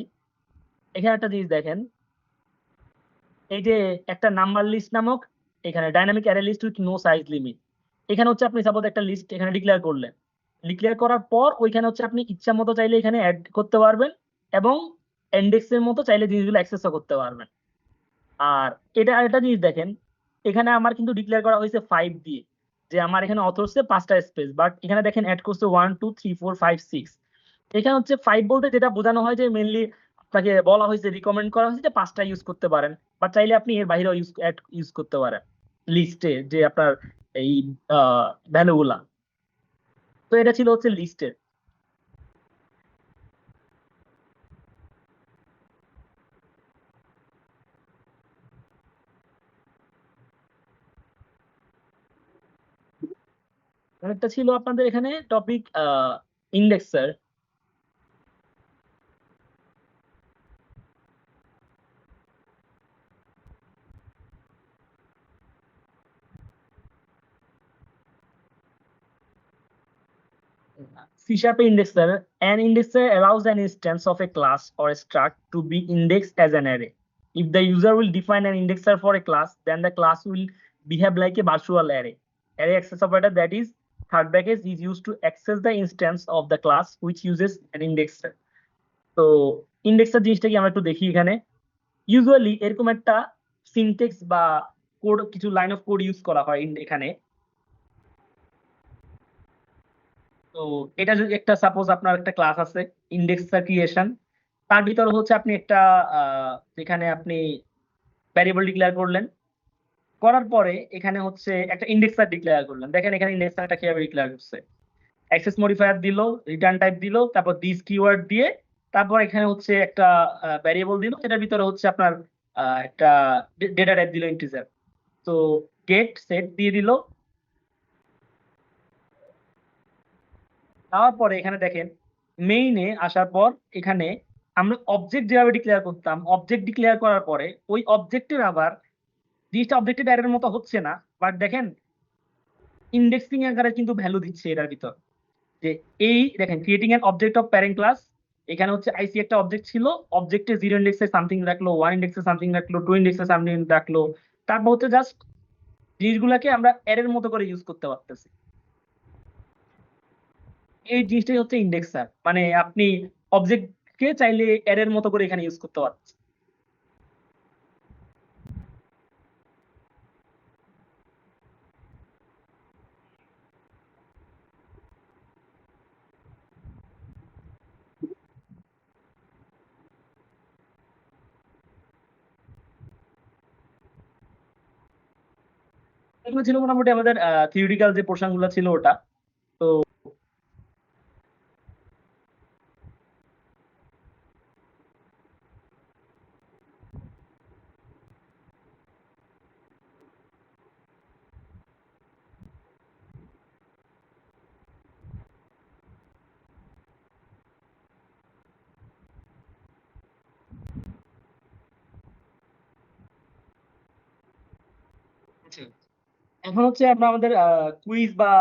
S1: এখানে একটা জিনিস দেখেন, এই যে একটা নাম্বার লিস্ট নামক এখানে dynamic array list with no size limit. এখানে হচ্ছে আপনি সাপোজ একটা লিস্ট এখানে ডিক্লেয়ার করলেন, ডিক্লেয়ার করার পর ওইখানে হচ্ছে আপনি ইচ্ছা মতো চাইলে এখানে অ্যাড করতে পারবেন এবং ইন্ডেক্সের মতো চাইলে জিনিসগুলো অ্যাক্সেসও করতে পারবেন। আর এটা আরেকটা জিনিস দেখেন, এখানে আমার কিন্তু ডিক্লেয়ার করা হয়েছে 5 দিয়ে, যে আমার এখানে অথরসে 5টা স্পেস, বাট এখানে দেখেন অ্যাড করছে 1 2 3 4 5 6। এখানে হচ্ছে 5 বলতে যেটা বোঝানো হয় যে মেইনলি আপনাকে বলা হয়েছে, রিকমেন্ড করা হয়েছে যে 5টা ইউজ করতে পারেন, বা চাইলে আপনি এর বাইরেও ইউজ করতে পারেন লিস্টে যে আপনার এই ভ্যালুগুলা। তো এটা ছিল হচ্ছে লিস্টের। আরেকটা ছিল আপনাদের এখানে topic ইন্ডেক্সার। C# indexer. An indexer allows an instance of a class or a struct to be indexed as an array. If the user will define an indexer for a class, then the class will behave like a virtual array. Array access operator, that is third bracket, is used to access the instance of the class which uses an indexer. তো ইন্ডেক্সার জিনিসটা কি আমরা একটু দেখি এখানে। Usually এরকম একটা syntax বা কোড, কিছু লাইন অফ কোড ইউজ করা হয় এখানে। তো তো এটা যদি একটা সাপোজ আপনার একটা ক্লাস আছে ইন্ডেক্সার ক্রিয়েশন, তার ভিতরে হচ্ছে আপনি একটা যেখানে আপনি ভ্যারিয়েবল ডিক্লেয়ার করলেন, করার পরে এখানে হচ্ছে একটা ইন্ডেক্সার ডিক্লেয়ার করলেন। দেখেন এখানে ইন্ডেক্সারটা কিভাবে ডিক্লেয়ার করছে, অ্যাক্সেস মডিফায়ার দিল, রিটার্ন টাইপ দিল, তারপর দিস কিওয়ার্ড দিয়ে, তারপর এখানে হচ্ছে একটা ভ্যারিয়েবল দিল, যেটার ভিতরে হচ্ছে আপনার একটা ডেটা টাইপ দিল ইন্টিজার। তো গেট সেট দিয়ে দিল, দেওয়ার পরে এখানে দেখেন মেইনে আসার পর এখানে আমরা অবজেক্ট যেভাবে ডিক্লেয়ার করতাম, অবজেক্ট ডিক্লেয়ার করার পরে ওই অবজেক্টের আবার জিনিসটা অবজেক্টের অ্যারের মতো হচ্ছে না, বাট দেখেন ইন্ডেক্সিং আকারে কিন্তু ভ্যালু দিচ্ছে এটার ভিতর। যে এই দেখেন creating an object of parent class, এখানে হচ্ছে আইসি একটা অবজেক্ট ছিল, অবজেক্টে 0 ইন্ডেক্সে সামথিং রাখলো, 1 ইন্ডেক্সে সামথিং রাখলো, 2 ইন্ডেক্সে সামথিং রাখলো, তারপর হচ্ছে জাস্ট জিনিসগুলোকে আমরা অ্যারের মতো করে ইউজ করতে পারতেছি। এই জিনিসটাই হচ্ছে ইন্ডেক্সার, মানে আপনি অবজেক্টকে চাইলে অ্যারের মতো করে এখানে ইউজ করতে পারছেন। এগুলো ছিল মোটামুটি আমাদের থিওরিটিক্যাল যে পোর্শন গুলো ছিল ওটা। তো এখন হচ্ছে আমরা আমাদের কুইজ বা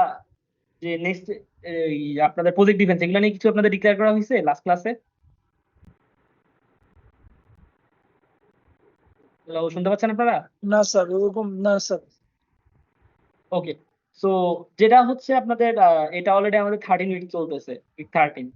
S1: যে নেক্সট আপনাদের প্রজেক্ট ডিফেন্স এগুলো নিয়ে কিছু আপনাদের ডিক্লেয়ার করা হয়েছে লাস্ট ক্লাসে? শুনতে পাচ্ছেন আপনারা?
S3: না স্যার, ওরকম না স্যার।
S1: ওকে, সো যেটা হচ্ছে আপনাদের এটা অলরেডি আমাদের 13 উইক চলতেছে, উইক 13।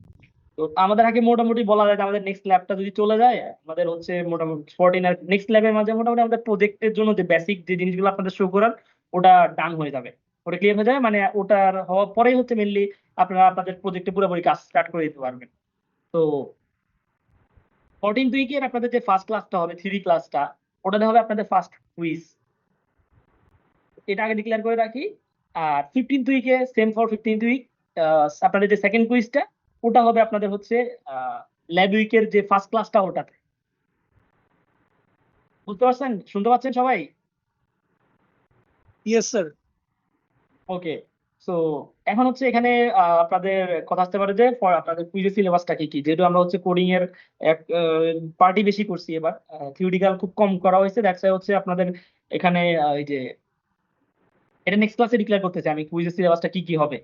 S1: তো আমাদের আগে মোটামুটি বলা যায় যে আমাদের নেক্সট ল্যাবটা যদি চলে যায়, আমাদের হচ্ছে মোটামুটি 14 আর নেক্সট ল্যাবের মাঝে মোটামুটি আমাদের প্রজেক্টের জন্য যে বেসিক যে জিনিসগুলো আপনাদের শো করার, ওটা ডান হয়ে যাবে, ওটা ক্লিয়ার হয়ে যাবে। মানে ওটার হওয়ার পরেই হচ্ছে মেনলি আপনারা আপনাদের প্রজেক্টে পুরোপুরি কাজ স্টার্ট করে দিতে পারবেন। তো 14 উইকের আপনাদের যে ফার্স্ট ক্লাসটা হবে, থিওরি ক্লাসটা, ওটাতে হবে আপনাদের ফার্স্ট কুইজ, এটা আগে ডিক্লেয়ার করে রাখি। আর 15th উইকে সেম ফর 15th উইক আপনাদের যে সেকেন্ড কুইজটা, ওটা হবে আপনাদের হচ্ছে ল্যাব উইকের যে ফার্স্ট ক্লাসটা ওটাতে। বুঝতে পারছেন, শুনতে পাচ্ছেন সবাই?
S3: Yes sir.
S1: ওকে, সো এখন হচ্ছে এখানে আপনাদের কথা আসতে পারে যে আপনাদের কুইজের সিলেবাসটা কি কি, যেহেতু আমরা হচ্ছে কোডিং এর এক পার্টি বেশি করছি এবার, থিওরিটিক্যাল খুব কম করা হয়েছে, দ্যাটস হচ্ছে আপনাদের এখানে এই যে এটা নেক্সট ক্লাসে ডিক্লেয়ার করতেছে আমি কুইজের সিলেবাসটা কি কি হবে।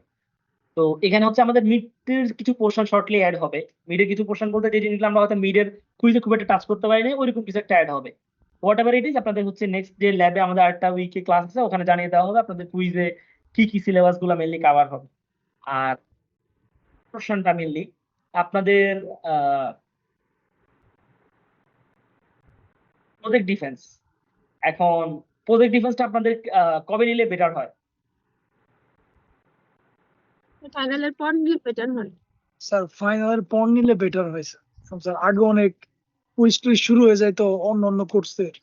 S1: তো এখানে হচ্ছে আমাদের মিডের কিছু পোর্শন শর্টলি অ্যাড হবে। মিডের কিছু পোর্শন বলতে যে জিনিসগুলো আমরা হয়তো মিডের কুইজে খুব একটা টাচ করতে পারি না, ওইরকম কিছু একটা অ্যাড হবে। হোয়াট এভার ইট ইজ, আপনাদের হচ্ছে নেক্সট যে ল্যাবে আমাদের আরেকটা উইকে ক্লাস আছে, ওখানে জানিয়ে দেওয়া হবে আপনাদের কুইজে কি কি সিলেবাস গুলো মেনলি কাভার হবে। আর পোর্শনটা মেনলি আপনাদের প্রজেক্ট ডিফেন্স। এখন প্রজেক্ট ডিফেন্সটা আপনাদের কবে নিলে বেটার হয়?
S2: ফাইনালের পর নিলে বেটার হয়।
S3: স্যার ফাইনালের পর নিলে বেটার হয়েছে। স্যার আগে অনেক কুইজ টুইজ শুরু হয়ে যায় তো অন্য অন্য কোর্সের।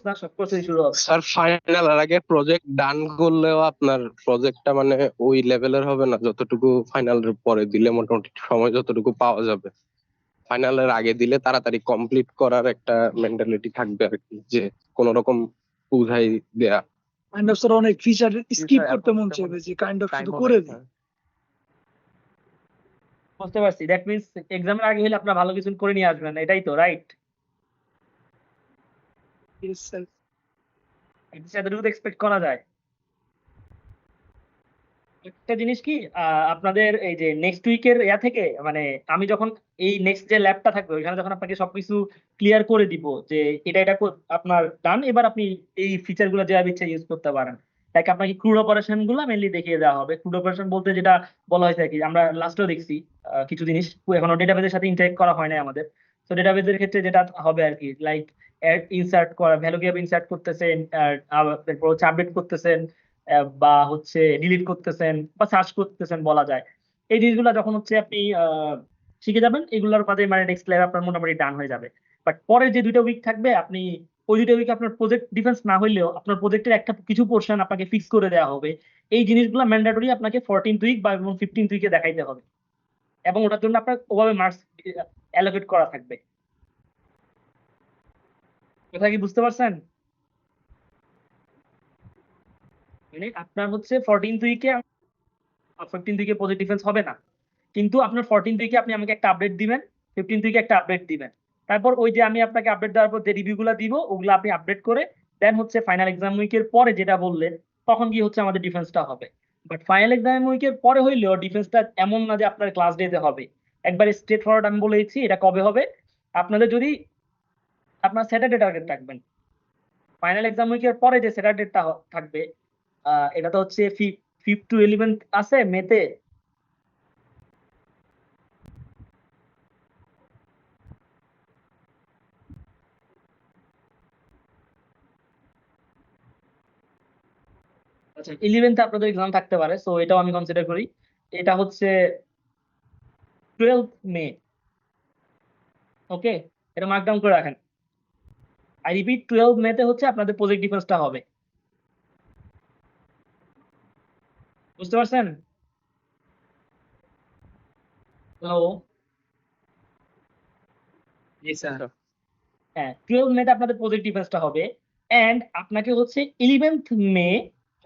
S1: না, সব কোর্সেই শুরু হবে।
S5: স্যার ফাইনাল এর আগে প্রজেক্ট ডান করলেও আপনার প্রজেক্টটা মানে ওই লেভেলের হবে না যতটুকু ফাইনালের পরে দিলে মোটামুটি সময় যতটুকু পাওয়া যাবে। ফাইনালের আগে দিলে তাড়াতাড়ি কমপ্লিট করার একটা মেন্টালিটি থাকবে আর কি, যে কোনো রকম বুঝাই দেয়া।
S3: কাইন্ড অফ স্যার অনেক ফিচার স্কিপ
S6: স্যার,
S3: করতে
S6: এখন
S3: মন
S6: তেমন
S3: চাইবে যে কাইন্ড অফ
S6: টাইম
S3: শুধু
S6: হবে
S3: করে
S6: না,
S3: দিই।
S6: স্যার।
S1: বুঝতে পারছি, দ্যাট মিনস এক্সামের আগে হলে আপনারা ভালো কিছু করে নিয়ে আসবেন, এটাই তো রাইট?
S3: Yes, sir.
S1: এতটুকু তো এক্সপেক্ট করা যায়। একটা জিনিস কি আপনাদের এই যে নেক্সট উইকের থেকে, মানে আমি যখন এই নেক্সট যে ল্যাবটা থাকবে ওইখানে যখন আপনাকে সবকিছু ক্লিয়ার করে দিব যে এটা এটা আপনার ডান, এবার আপনি এই ফিচার গুলো যেভাবে ইচ্ছা ইউজ করতে পারেন। লাইক আপনাকে ক্রুড অপারেশন গুলো মেনলি দেখিয়ে দেওয়া হবে। ক্রুড অপারেশন বলতে যেটা বলা হয়েছে আর কি, আমরা লাস্টেও দেখছি কিছু জিনিস এখনো ডেটাবেজের সাথে ইন্টারেক্ট করা হয় না আমাদের। তো ডেটাবেজের ক্ষেত্রে যেটা হবে আর কি, লাইক ইনসার্ট করা, ভ্যালু কিভাবে ইনসার্ট করতেছেন, এরপর হচ্ছে আপডেট করতেছেন, বা হচ্ছে ডিলিট করতেছেন বা সার্চ করতেছেন বলা যায়। এই জিনিসগুলো যখন হচ্ছে আপনি শিখে যাবেন, এগুলোর মাঝে মানে নেক্সট লেভেল আপনার মোটামুটি ডান হয়ে যাবে। বাট পরের যে 2টা উইক থাকবে, আপনি ওই 2টা উইকে আপনার প্রজেক্ট ডিফেন্স না হইলেও আপনার প্রজেক্টের একটা কিছু পোর্শন আপনাকে ফিক্স করে দেওয়া হবে। এই জিনিসগুলো ম্যান্ডেটরি আপনাকে 14th উইক বা এবং 15th উইকে দেখাইতে হবে, এবং ওটার জন্য আপনার ওভাবে মার্কস অ্যালোকেট করা থাকবে। কথা কি বুঝতে পারছেন? মানে আপনার হচ্ছে 14th উইকে 15th উইকে প্রজেক্ট ডিফেন্স হবে না, কিন্তু আপনার 14th উইকে আপনি আমাকে একটা আপডেট দিবেন, 15th উইকে একটা আপডেট দিবেন। তারপর ওই যে আমি আপনাকে আপডেট দেওয়ার পর যে রিভিউগুলো দিব ওগুলো আপনি আপডেট করে দেন হচ্ছে ফাইনাল এক্সাম উইকের পরে যেটা বললেন তখন কি হচ্ছে আমাদের ডিফেন্সটা হবে। বাট ফাইনাল এক্সাম উইকের পরে হইলেও ডিফেন্সটা এমন না যে আপনার ক্লাস ডেতে হবে। একবার স্ট্রেট ফরওয়ার্ড আমি বলেছি এটা কবে হবে। আপনাদের যদি আপনার স্যাটারডে টার্গেট রাখবেন, ফাইনাল এক্সাম উইকের পরে যে স্যাটারডেটা থাকবে, এটা তো হচ্ছে 5th to 11th আছে মেতে। আচ্ছা, 11th আপনাদের এক্সাম থাকতে পারে, সো এটাও আমি কনসিডার করি। এটা হচ্ছে 12th মে। ওকে, এটা মার্ক ডাউন করে রাখেন। আই রিপিট, 12 মেতে হচ্ছে আপনাদের প্রজেক্ট ডিফেন্সটা হবে। বুঝতে পারছেন? হ্যালো? জি স্যার।
S6: আচ্ছা।
S1: হ্যাঁ, 12 মেতে আপনাদের প্রজেক্ট ডিফেন্সটা হবে। এন্ড আপনাকে হচ্ছে 11th মে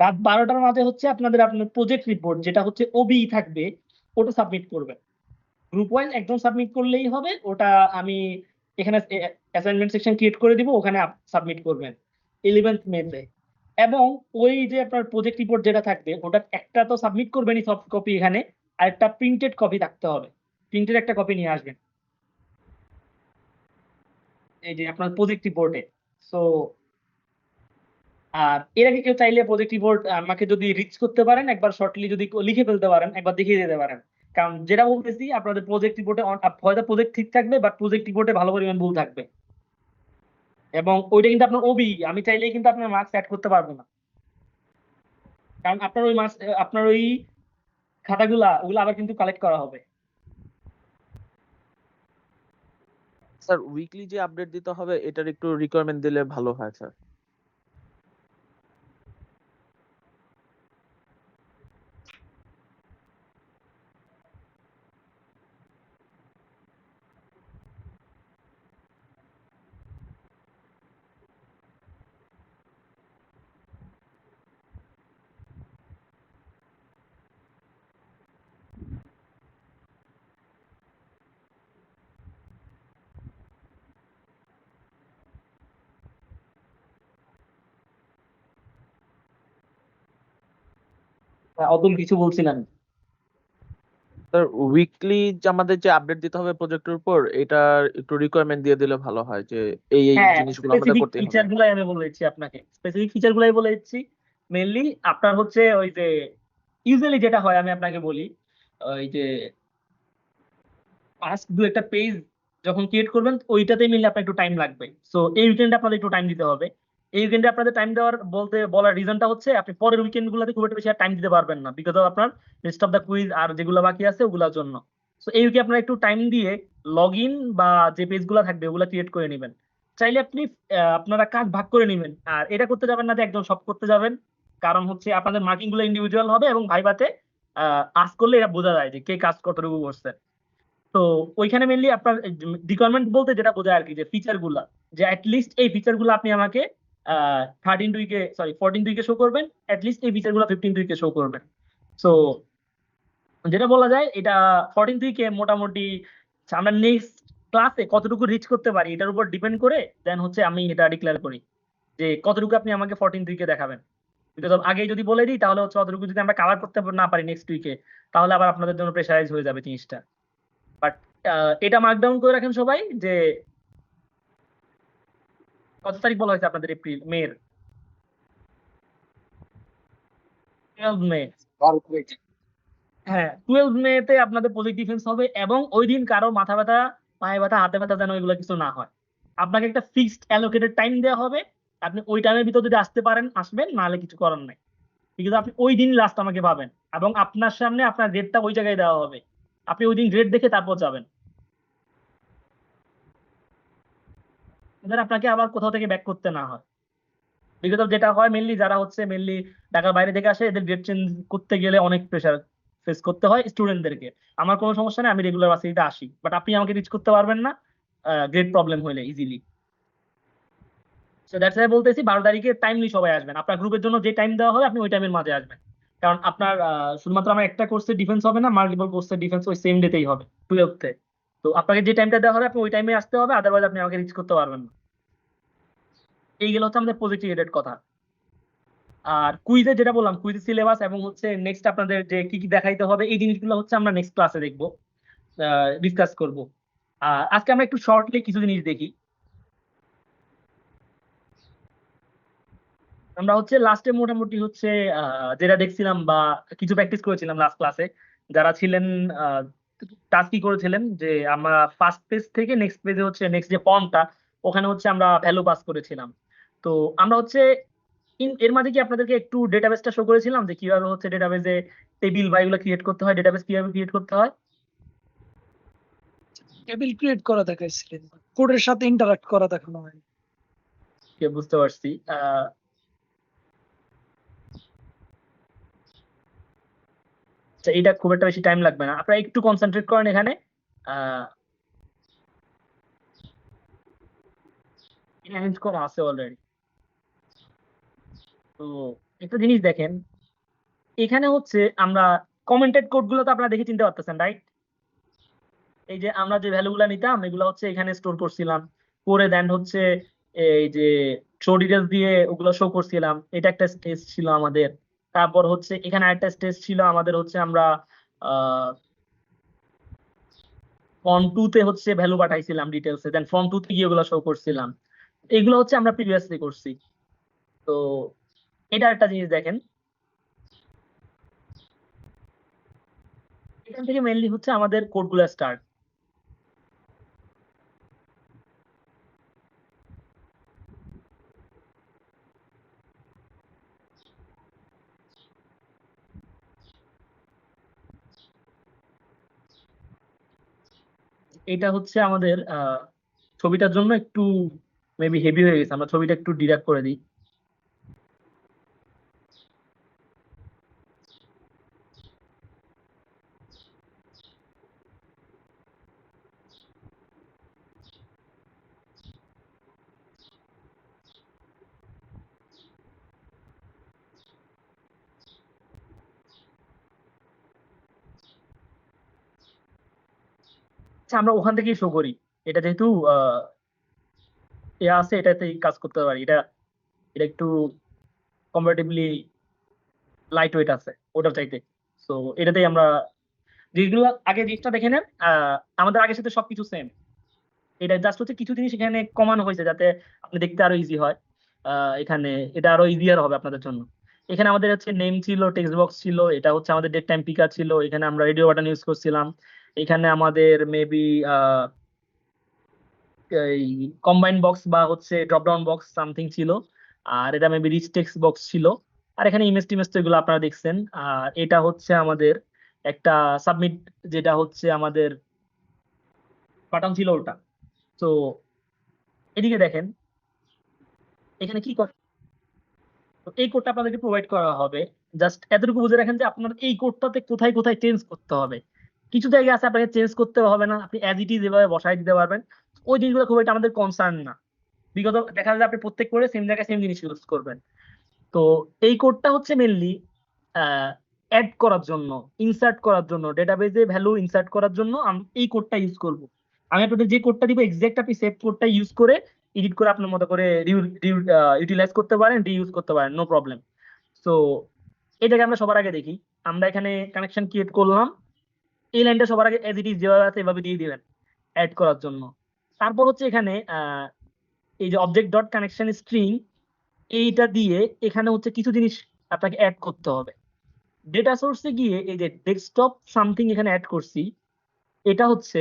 S1: রাত 12টার মাঝে হচ্ছে আপনাদের প্রজেক্ট রিপোর্ট যেটা হচ্ছে ওবিই থাকবে, ওটা সাবমিট করবেন। গ্রুপ ওয়াইজ একদম সাবমিট করলেই হবে। ওটা আমি এখানে অ্যাসাইনমেন্ট সেকশন ক্রিয়েট করে দিব, ওখানে সাবমিট করবেন 11th মেতে। এবং ওই যে আপনার প্রজেক্ট রিপোর্ট যেটা থাকবে ওটা একটা তো সাবমিট করবেনই সফট কপি এখানে, আর একটা প্রিন্টেড কপি থাকতে হবে। প্রিন্টেড একটা কপি নিয়ে আসবেন এই যে আপনার প্রজেক্ট রিপোর্টে। সো আর এর আগে কেউ চাইলে প্রজেক্ট রিপোর্ট আমাকে যদি রিচ করতে পারেন, একবার শর্টলি যদি লিখে ফেলতে পারেন, একবার দেখিয়ে দিতে পারেন। কারণ যেটা বলতেছি আপনাদের প্রজেক্ট রিপোর্টে হয়তো প্রজেক্ট ঠিক থাকবে, বাট প্রজেক্ট রিপোর্টে ভালো পরিমাণ ভুল থাকবে, এবং ওইটা কিন্তু আপনার ওবি, আমি চাইলেই কিন্তু আপনার মার্কস অ্যাড করতে পারবো না। কারণ আপনার ওই মার্কস, আপনার ওই খাতাগুলা ওগুলো আবার কিন্তু কালেক্ট করা হবে।
S6: স্যার উইকলি যে আপডেট দিতে হবে এটার একটু রিকোয়ারমেন্ট দিলে ভালো হয় স্যার।
S1: অতুল কিছু বলছিলেন?
S6: স্যার উইকলি আমাদের যে আপডেট দিতে হবে প্রজেক্টের উপর এটার একটু রিকোয়ারমেন্ট দিয়ে দিলে ভালো হয় যে এই
S1: হ্যাঁ,
S6: জিনিসগুলো আমাদের
S1: স্পেসিফিক
S6: করতে হবে।
S1: ফিচার গুলাই আমি বলেছি আপনাকে, স্পেসিফিক ফিচার গুলাই বলেছি। মেইনলি আপনার হচ্ছে ওই যে ইউজুয়ালি যেটা হয় আমি আপনাকে বলি, ওই যে ফার্স্ট 2-একটা পেজ যখন ক্রিয়েট করবেন ওইটাতে মিলে আপনার একটু টাইম লাগবে। সো এই উইকেন্ডে আপনাদের একটু টাইম দিতে হবে। এই উইকেন্ডে আপনাদের টাইম দেওয়ার বলার রিজনটা হচ্ছে আপনি পরের উইকেন্ড গুলোতে খুব একটা বেশি টাইম দিতে পারবেন না, বিকজ অফ আপনার রেস্ট অফ দ্য কুইজ আর যেগুলো বাকি আছে ওগুলোর জন্য। সো এই উইকে আপনারা একটু টাইম দিয়ে লগ ইন বা যে পেজ গুলো থাকবে ওগুলো ক্রিয়েট করে নেবেন। চাইলে আপনি আপনারা কাজ ভাগ করে নেবেন, আর এটা করতে যাবেন না যে একদম সব করতে যাবেন। কারণ হচ্ছে আপনাদের মার্কিং গুলো ইন্ডিভিজুয়াল হবে এবং ভাইভাতে আস্ক করলে এটা বোঝা যায় যে কে কাজ কতটুকু করছে। তো ওইখানে মেনলি আপনার রিকোয়ারমেন্ট বলতে যেটা বোঝায় আর কি, যে ফিচার গুলা, যে অ্যাটলিস্ট এই ফিচার গুলো আপনি আমাকে 13 উইকে সরি 14 উইকে শো করবেন, অ্যাটলিস্ট এই ফিচার গুলো 15 উইকে শো করবেন। সো যেটা বলা যায় এটা 14 উইকে মোটামুটি আমরা নেক্সট ক্লাসে কতটুকু রিচ করতে পারি এটার উপর ডিপেন্ড করে দেন হচ্ছে আমি এটা ডিক্লেয়ার করি যে কতটুকু আপনি আমাকে 14 উইকে দেখাবেন। বিকজ আগেই যদি বলে দিই তাহলে হচ্ছে অতটুকু যদি আমরা কাভার করতে না পারি নেক্সট উইকে, তাহলে আবার আপনাদের জন্য প্রেশারাইজ হয়ে যাবে জিনিসটা। বাট এটা মার্ক ডাউন করে রাখেন সবাই যে কত তারিখ বলা হয়েছে আপনাদের মের? 12 মে। হ্যাঁ, 12 মেতে আপনাদের প্রজেক্ট ডিফেন্স হবে, এবং ওই দিন কারো মাথা ব্যথা, পায়ে ব্যথা, হাতে ব্যথা যেন এগুলো কিছু না হয়। আপনাকে একটা ফিক্সড অ্যালোকেটেড টাইম দেওয়া হবে, আপনি ওই টাইমের ভিতর যদি আসতে পারেন আসবেন, নাহলে কিছু করার নাই। কিন্তু আপনি ওই দিন লাস্ট আমাকে পাবেন, এবং আপনার সামনে আপনার গ্রেডটা ওই জায়গায় দেওয়া হবে, আপনি ওই দিন গ্রেড দেখে তারপর যাবেন। এবার আপনাকে আবার কোথাও থেকে ব্যাক করতে না হয়। বিকজ যেটা হয় মেনলি যারা হচ্ছে মেনলি ঢাকার বাইরে থেকে আসে, এদের গ্রেড চেঞ্জ করতে গেলে অনেক প্রেশার ফেস করতে হয় স্টুডেন্টদেরকে। আমার কোনো সমস্যা নেই, আমি রেগুলার ভার্সিটিতে আসি, বাট আপনি আমাকে রিচ করতে পারবেন না গ্রেড প্রবলেম হলে ইজিলি। সো দ্যাটস ওয়াই বলতেছি 12 তারিখে টাইমলি সবাই আসবেন, আপনার গ্রুপের জন্য যে টাইম দেওয়া হবে আপনি ওই টাইমের মাঝে আসবেন। কারণ আপনার শুধুমাত্র আমার একটা কোর্সের ডিফেন্স হবে না, মাল্টিপল কোর্সের ডিফেন্স ওই সেম ডেতেই হবে 12th-এ। তো আপনাকে যে টাইমটা দেওয়া হবে আপনি ওই টাইমে আসতে হবে, আদারওয়াইজ আপনি আমাকে রিচ করতে পারবেন না। এইগুলো হচ্ছে আমাদের পজিটিভ রেটেড কথা। আর কুইজে যেটা বললাম, কুইজ সিলেবাস এবং হচ্ছে নেক্সট আপনাদের যে কি কি দেখাইতে হবে, এই জিনিসগুলো হচ্ছে আমরা নেক্সট ক্লাসে দেখবো, ডিসকাস করব। আর আজকে আমরা একটু শর্টলি কিছু জিনিস দেখি। আমরা হচ্ছে লাস্টে মোটামুটি হচ্ছে যেটা দেখছিলাম বা কিছু প্র্যাকটিস করেছিলাম লাস্ট ক্লাসে, যারা ছিলেন টাস্ক কি করেছিলেন যে আমরা ফার্স্ট পেজ থেকে নেক্সট পেজে হচ্ছে নেক্সট যে ফর্মটা, ওখানে হচ্ছে আমরা ভ্যালু পাস করেছিলাম। তো আমরা হচ্ছে এর মাঝে কি আপনাদেরকে একটু ডেটাবেসটা শো করেছিলাম যে কিভাবে হচ্ছে ডেটাবেসে টেবিল বা এগুলো ক্রিয়েট করতে হয়, ডেটাবেস কিভাবে ক্রিয়েট করতে হয়।
S3: টেবিল ক্রিয়েট করা দেখাইছিলেন, কোডের সাথে ইন্টারাক্ট করা দেখানো হয়।
S1: বুঝতে পারছি। আচ্ছা, এটা খুব একটা বেশি টাইম লাগবে না, আপনারা একটু কনসেন্ট্রেট করেন এখানে। অ্যারেঞ্জ করা আছে অলরেডি। তো একটা জিনিস দেখেন, এখানে হচ্ছে আমরা কমেন্টেড কোড গুলো তো আপনারা দেখে চিনতে পারতেছেন, রাইট? এই যে আমরা যে ভ্যালু গুলা নিতাম এগুলো হচ্ছে এখানে স্টোর করছিলাম, করে দেন হচ্ছে এই যে শো ডিটেলস দিয়ে ওগুলো শো করছিলাম, এটা একটা স্টেজ ছিল আমাদের। তারপর হচ্ছে এখানে আরেকটা স্টেজ ছিল আমাদের, হচ্ছে আমরা ফর্ম 2 তে হচ্ছে ভ্যালু পাঠাইছিলাম ডিটেলসে, দেন ফর্ম 2 তে গিয়ে ওগুলো শো করছিলাম। এগুলো হচ্ছে আমরা প্রিভিয়াসলি করছি। তো এটা একটা জিনিস দেখেন, এখান থেকে মেইনলি হচ্ছে আমাদের কোডগুলো স্টার্ট। এটা হচ্ছে আমাদের ছবিটার জন্য একটু মেবি হেভি হয়ে গেছে, আমরা ছবিটা একটু ডিডাক্ট করে দিই। আচ্ছা, আমরা ওখান থেকেই শো করি, এটা যেহেতু আছে এটাতেই কাজ করতে পারি। এটা এটা একটু কম্পারেটিভলি লাইট ওয়েট আছে ওটার চাইতে। তো এটাতেই আমরা জিনিসগুলো আগে জিনিসটা দেখে নেন, আমাদের আগের সাথে সবকিছু সেম। এটা জাস্ট হচ্ছে কিছু জিনিস এখানে কমানো হয়েছে যাতে আপনি দেখতে আরো ইজি হয়। এখানে এটা আরো ইজিয়ার হবে আপনাদের জন্য। এখানে আমাদের হচ্ছে নেম ছিল, টেক্সট বক্স ছিল, এটা হচ্ছে আমাদের ডেট টাইম পিকার ছিল, এখানে আমরা রেডিও বাটন ইউজ করছিলাম, এখানে আমাদের মেবি এই কম্বাইন বক্স বা হচ্ছে ড্রপ ডাউন বক্স সামথিং ছিল, আর এটা মেবি রিচ টেক্সট বক্স ছিল, আর এখানে ইমেজ টিমেজ তো এগুলো আপনারা দেখছেন। আর এটা হচ্ছে আমাদের একটা সাবমিট, যেটা হচ্ছে আমাদের বাটন ছিল ওটা। তো এদিকে দেখেন এখানে কি করে, তো এই কোডটা আপনাদেরকে প্রোভাইড করা হবে। জাস্ট এতটুকু বুঝে রাখেন যে আপনার এই কোডটাতে কোথায় কোথায় চেঞ্জ করতে হবে। কিছু জায়গায় আছে আপনাকে চেঞ্জ করতে হবে না, আপনি অ্যাজ ইট ইজ এভাবে বসাই দিতে পারবেন। ওই জিনিসগুলো খুব একটা আমাদের কনসার্ন না। বিগত দেখা যায় আপনি প্রত্যেক করে সেম জায়গায় সেম জিনিস ইউজ করবেন। তো এই কোডটা হচ্ছে মেনলি অ্যাড করার জন্য, ইনসার্ট করার জন্য, ডেটাবেজে ভ্যালু ইনসার্ট করার জন্য আমি এই কোডটা ইউজ করব। আমি আপনাদের যে কোডটা দিব এক্সাক্ট আপনি সেভ কোডটা ইউজ করে এডিট করে আপনার মতো করে ইউটিলাইজ করতে পারেন, রিইউজ করতে পারেন, নো প্রবলেম। সো এটাকে আমরা সবার আগে দেখি। আমরা এখানে কানেকশন ক্রিয়েট করলাম, এই লাইনটা সবার আগে এজ ইট ইজ যেভাবে আছে এভাবে দিয়ে দিবেন অ্যাড করার জন্য। তারপর হচ্ছে এখানে এই যে অবজেক্ট ডট কানেকশন স্ট্রিং, এইটা দিয়ে এখানে হচ্ছে কিছু জিনিস আপনাকে অ্যাড করতে হবে। ডেটা সোর্সে গিয়ে এই যে ডেস্কটপ সামথিং এখানে অ্যাড করছি, এটা হচ্ছে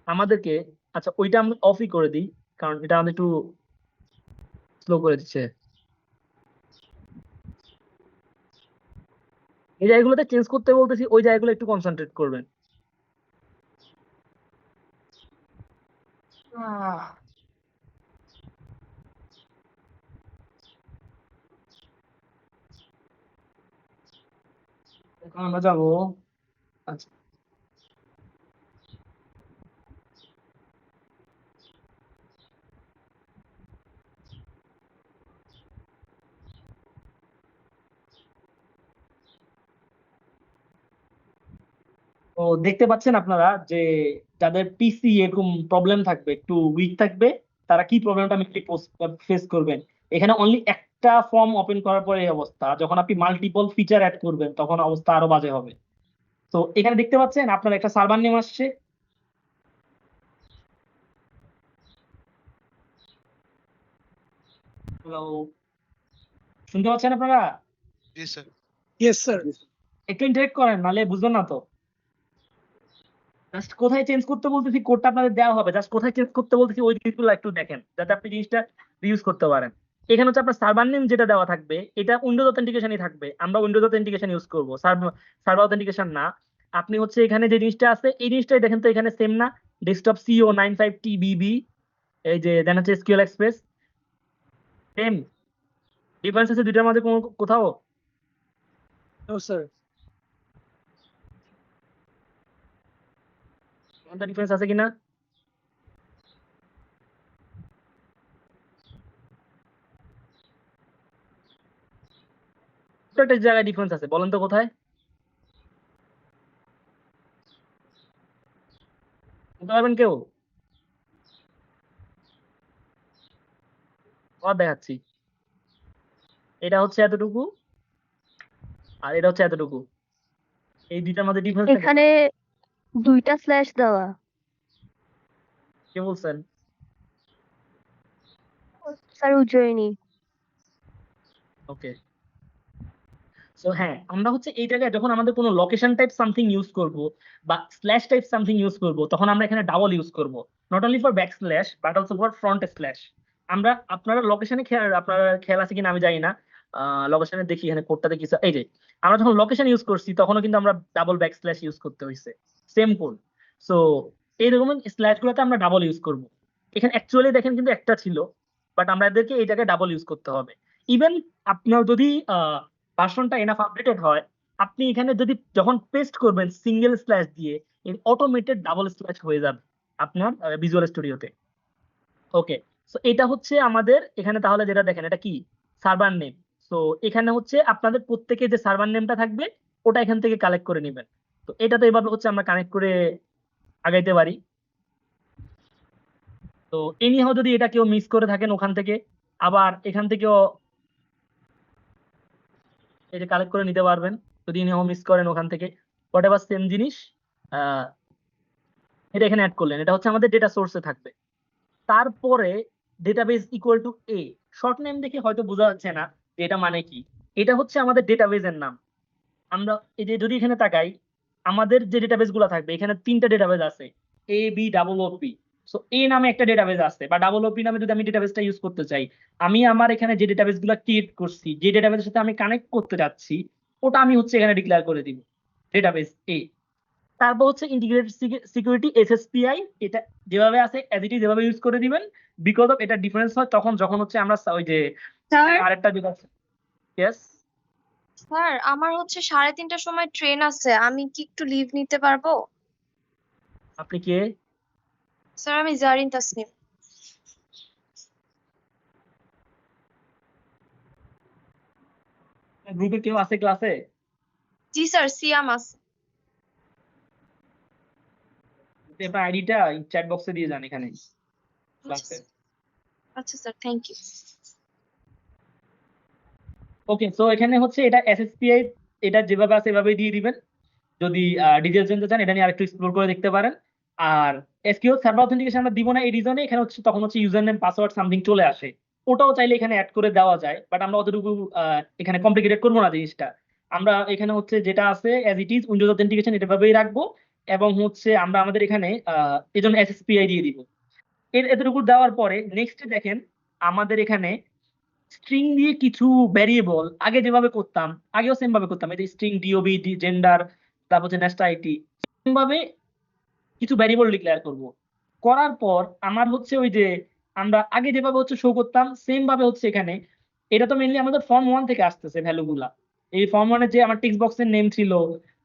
S1: আমাদেরকে, আচ্ছা ওইটা আমরা অফই করে দিই কারণ এটা আমাদের একটু স্লো করে দিচ্ছে। এই জায়গাগুলোতে চেঞ্জ করতে বলতেছি, ওই জায়গাগুলো একটু কনসেন্ট্রেট করবেন। এখন আমরা যাবো, আচ্ছা তো দেখতে পাচ্ছেন আপনারা যে যাদের পিসি এরকম প্রবলেম থাকবে, একটু উইক থাকবে, তারা কি প্রবলেমটা মেনলি ফেস করবেন। এখানে অনলি একটা ফর্ম ওপেন করার পরে এই অবস্থা, যখন আপনি মাল্টিপল ফিচার অ্যাড করবেন তখন অবস্থা আরো বাজে হবে। তো এখানে দেখতে পাচ্ছেন আপনার একটা সার্ভার নেম আসছে। হ্যালো, শুনতে পাচ্ছেন আপনারা?
S4: জি স্যার।
S3: Yes sir.
S1: একটু ইন্টারেক্ট করেন, নাহলে বুঝবেন না তো। জাস্ট কোথায় চেঞ্জ করতে বলতেছি কোডটা আপনাদের দেওয়া হবে, জাস্ট কোথায় চেঞ্জ করতে বলতেছি ওই জিনিসগুলো একটু দেখেন, যাতে আপনি জিনিসটা ইউজ করতে পারেন। এখানে হচ্ছে আপনার সার্ভার নেম যেটা দেওয়া থাকবে এটা উইন্ডোজ অথেন্টিকেশনই থাকবে, আমরা উইন্ডোজ অথেন্টিকেশন ইউজ করব, সার্ভার অথেন্টিকেশন না। আপনি হচ্ছে এখানে যে জিনিসটা আছে এই জিনিসটাই দেখেন তো, এখানে সেম না, ডেস্কটপ সিও 95TBB, এই যে দেন হচ্ছে এসকিউএল এক্সপ্রেস, সেম ডিফারেন্স আছে দুইটার মধ্যে কোনো কোথাও?
S3: No sir.
S1: কোনটা ডিফারেন্স আছে কিনা? একটা জায়গায় ডিফারেন্স আছে, বলেন তো কোথায়? বলতে পারবেন কেউ? আবার দেখাচ্ছি, এটা হচ্ছে এতটুকু আর এটা হচ্ছে এতটুকু, এই দুইটার মধ্যে ডিফারেন্স
S7: এখানে 2টা স্ল্যাশ দেওয়া।
S1: কে বলছেন?
S7: স্যার উজ্জয়িনী।
S1: ওকে, সো হ্যাঁ, আমরা হচ্ছে এই জায়গায় যখন আমাদের কোনো লোকেশন টাইপ সামথিং ইউজ করব বা স্ল্যাশ টাইপ সামথিং ইউজ করব, তখন আমরা এখানে ডাবল ইউজ করব, not only for back slash but also for front slash. আমরা আপনারা লোকেশনে আপনারা খেয়াল আছে কিনা আমি জানি না, লোকেশনে দেখি এখানে কোডটাতে কিছু, এই যে আমরা যখন লোকেশন ইউজ করছি তখনও কিন্তু আমরা ডাবল ব্যাক স্ল্যাশ ইউজ করতে হয়েছে, সেম কোড। সো এইরকম স্ল্যাশ গুলোতে আমরা ডাবল ইউজ করব। এখানে অ্যাকচুয়ালি দেখেন কিন্তু একটা ছিল, বাট আমরা এদেরকে এই জায়গায় ডাবল ইউজ করতে হবে। ইভেন আপনার যদি ভার্সনটা এনাফ আপডেটেড হয়, আপনি এখানে যদি যখন পেস্ট করবেন সিঙ্গেল স্ল্যাশ দিয়ে, এর অটোমেটেড ডাবল স্ল্যাশ হয়ে যাবে আপনার ভিজুয়াল স্টুডিওতে। ওকে, সো এটা হচ্ছে আমাদের এখানে, তাহলে যেটা দেখেন এটা কি সার্ভার নেম। সো এখানে হচ্ছে আপনাদের প্রত্যেকের যে সার্ভার নেমটা থাকবে ওটা এখান থেকে কালেক্ট করে নেবেন। তো এটা তো এভাবে হচ্ছে আমরা কানেক্ট করে আগাইতে পারি। তো এনিহাও যদি এটা কেউ মিস করে থাকেন ওখান থেকে আবার এখান থেকেও এই যে কালেক্ট করে নিতে পারবেন, যদি এনিহাও মিস করেন ওখান থেকে হোয়াট এভার সেম জিনিস এটা এখানে অ্যাড করলেন, এটা হচ্ছে আমাদের ডেটা সোর্সে থাকবে। তারপরে database equal to A, short name দেখে হয়তো বোঝা যাচ্ছে না যে এটা মানে কি। এটা হচ্ছে আমাদের ডেটাবেসের নাম। আমরা এই যে যদি এখানে তাকাই, আমাদের যে ডেটাবেস গুলো থাকবে এখানে 3টা ডেটাবেস আছে, A B double OP. So এ নামে একটা ডেটাবেস আছে, বা ডাবল ওপি নামে যদি আমি ডেটাবেসটা ইউজ করতে চাই, আমি আমার এখানে যে ডেটাবেস গুলো ক্রিয়েট করছি, যে ডেটাবেসের সাথে আমি কানেক্ট করতে যাচ্ছি, ওটা আমি হচ্ছে এখানে ডিক্লেয়ার করে দিব ডেটাবেস এ। তারপর হচ্ছে ইন্টিগ্রেটেড সিকিউরিটি এসএসপিআই, এটা যেভাবে আছে অ্যাজ ইট ইজ যেভাবে ইউজ করে দিবেন। বিকজ অফ এটা ডিফারেন্স হয় তখন যখন হচ্ছে আমরা ওই যে
S2: স্যার
S1: আরেকটা যেটা আছে। ইয়েস,
S8: স্যার আমার হচ্ছে 3:30টার সময় ট্রেন আছে, আমি কি একটু লিভ নিতে পারবো?
S1: আপনি কে?
S8: স্যার আমি জারিন তাসনিম।
S1: গ্রুপে কেউ আছে ক্লাসে?
S8: জি স্যার, সিয়াম আছে।
S1: আপনার আইডিটা চ্যাট বক্সে দিয়ে যান এখানে ক্লাসে।
S8: আচ্ছা sir, thank you.
S1: Okay, so এখানে হচ্ছে এটা এসএসপিআই, এটা যেভাবে আছে এভাবে দিয়ে দিবেন। যদি ডিটেইলস জানতে চান এটা নিয়ে আরেকটু এক্সপ্লোর করে দেখতে পারেন। আর এসকিউএল সার্ভার অথেন্টিকেশন আমরা দিব না এই রিজনে, এখানে হচ্ছে তখন হচ্ছে ইউজার নেম পাসওয়ার্ড সামথিং চলে আসে, ওটাও চাইলে এখানে অ্যাড করে দেওয়া যায়, বাট আমরা অতটুকু এখানে কমপ্লিকেটেড করবো না জিনিসটা। আমরা এখানে হচ্ছে যেটা আছে as it is Windows authentication এটা ভাবেই রাখবো, এবং হচ্ছে আমরা আমাদের এখানে এই জন্য এসএসপিআই দিয়ে দিব। এতটুকু দেওয়ার পরে নেক্সট দেখেন আমাদের এখানে স্ট্রিং দিয়ে কিছু ভ্যারিয়েবল আগে যেভাবে করতাম, আগেও সেম ভাবে করতাম, এই যে স্ট্রিং ডিওবি জেন্ডার, তারপর হচ্ছে নেক্সট আইটি, সেম ভাবে কিছু ভ্যারিয়েবল ডিক্লেয়ার করব। করার পর আমার হচ্ছে ওই যে আমরা আগে যেভাবে হচ্ছে শো করতাম সেম ভাবে হচ্ছে এখানে, এটা তো মেইনলি আমাদের ফর্ম 1 থেকে আসতেছে ভ্যালুগুলা। এই ফর্ম 1 এ যে আমার টেক্সট বক্সের নেম ছিল,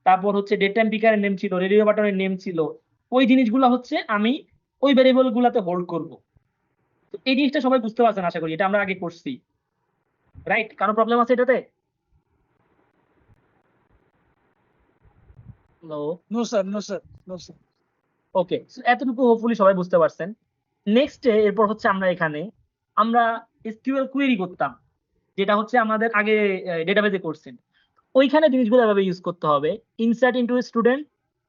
S1: তারপর হচ্ছে ডেট টাইম পিকারের নেম ছিল, রেডিও বাটনের নেম ছিল, ওই জিনিসগুলো হচ্ছে আমি ওই ভ্যারিয়েবল গুলাতে হোল্ড করব। তো এই জিনিসটা সবাই বুঝতে পারছেন আশা করি, এটা আমরা আগে করছি, রাইট? কারো প্রবলেম আছে এটাতে? Hello,
S3: no sir, no sir, no sir.
S1: Okay, এতটুকু হোপফুলি সবাই বুঝতে পারছেন। নেক্সট এরপর হচ্ছে আমরা এখানে আমরা এসকিউএল কোয়েরি করতাম, যেটা হচ্ছে আমাদের আগে ডেটাবেজে করছেন। ওইখানে জিনিসগুলো এভাবে ইউজ করতে হবে। ইনসার্ট ইনটু স্টুডেন্ট,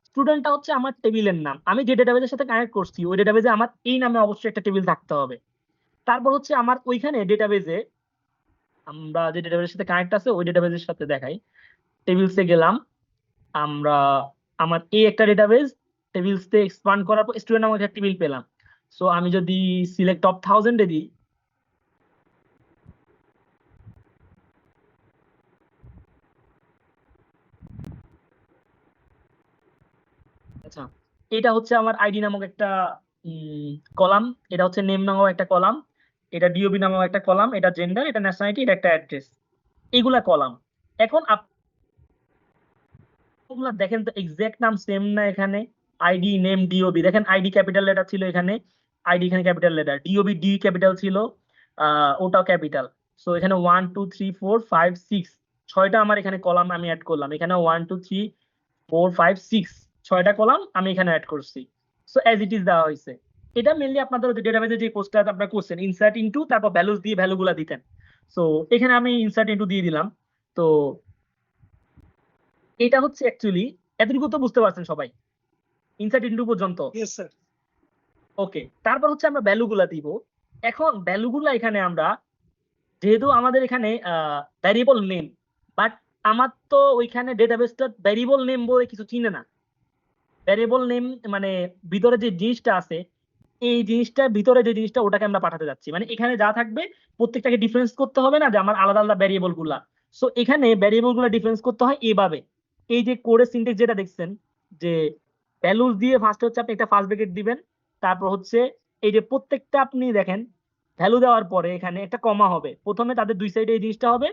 S1: স্টুডেন্টটা হচ্ছে আমার টেবিলের নাম, আমি যে ডেটাবেজের সাথে কানেক্ট করছি ওই ডেটাবেজে আমার এই নামে অবশ্যই একটা টেবিল থাকতে হবে। তারপর হচ্ছে আমার ওইখানে ডেটাবেজে আমরা যে ডেটাবেজের সাথে কানেক্ট আছে ওই ডেটাবেজের সাথে দেখাই, টেবিলসে গেলাম আমরা, আমার এই একটা ডেটাবেজ, টেবিলসে এক্সপান্ড করার পর স্টুডেন্ট নামক একটা টেবিল পেলাম। সো আমি যদি সিলেক্ট টপ 1000 এ দিই, আচ্ছা, এটা হচ্ছে আমার আইডি নামক একটা কলাম, এটা হচ্ছে নেম নামক একটা কলাম, এটা ডিওবি নামক একটা কলাম, এটা জেন্ডার, এটা ন্যাশনালিটি, এটা একটা অ্যাড্রেস, এগুলা কলাম। এখন আপনারা দেখেন তো এক্সাক্ট নাম সেম না এখানে? আইডি নেম ডিওবি, দেখেন আইডি ক্যাপিটাল লেটার ছিল এখানে, আইডি এখানে capital letter, DOB D capital ছিল, ওটাও ক্যাপিটাল। সো এখানে 1 2 3 4 5 6 ছয়টা আমার এখানে কলাম আমি অ্যাড করলাম, এখানে 1 2 3 4 5 6 ছয়টা কলাম আমি এখানে অ্যাড করছি। সো অ্যাজ ইট ইজ দেওয়া হয়েছে। এটা মেইনলি আপনাদের ডেটাবেজে যে কোর্সটা আপনারা করছেন, ইনসার্ট ইনটু তারপর ভ্যালুস দিয়ে ভ্যালুগুলা দিতেন। সো এখানে আমি ইনসার্ট ইনটু দিয়ে দিলাম। তো এটা হচ্ছে অ্যাকচুয়ালি, এতটুকু তো বুঝতে পারছেন সবাই ইনসার্ট ইনটু পর্যন্ত?
S3: Yes sir.
S1: ওকে, তারপর হচ্ছে আমরা ভ্যালুগুলা দিব। এখন ভ্যালুগুলা এখানে আমরা, যেহেতু আমাদের এখানে ভ্যারিয়েবল নেম, বাট আমার তো ওইখানে ডেটাবেসটা ভ্যারিয়েবল নেম বলে কিছু চিনে না। ভ্যারিয়েবল নেম মানে ভিতরে যে জিনিসটা আছে, এই জিনিসটার ভিতরে যে জিনিসটা ওটাকে আমরা পাঠাতে যাচ্ছি, মানে এখানে যা থাকবে প্রত্যেকটাকে ডিফারেন্স করতে হবে না যে আমার আলাদা আলাদা ভ্যারিয়েবল গুলা। সো এখানে ভ্যারিয়েবল গুলা ডিফারেন্স করতে হয় এইভাবে। এই যে কোডের সিনট্যাক্স যেটা দেখছেন, যে ভ্যালুস দিয়ে ফার্স্ট হচ্ছে আপনি একটা ফার্স্ট ব্র্যাকেট দিবেন, তারপর হচ্ছে এই যে প্রত্যেকটা আপনি দেখেন ভ্যালু দেওয়ার পরে এখানে একটা কমা হবে, প্রথমে তাদের দুই সাইডে এই জিনিসটা হবে,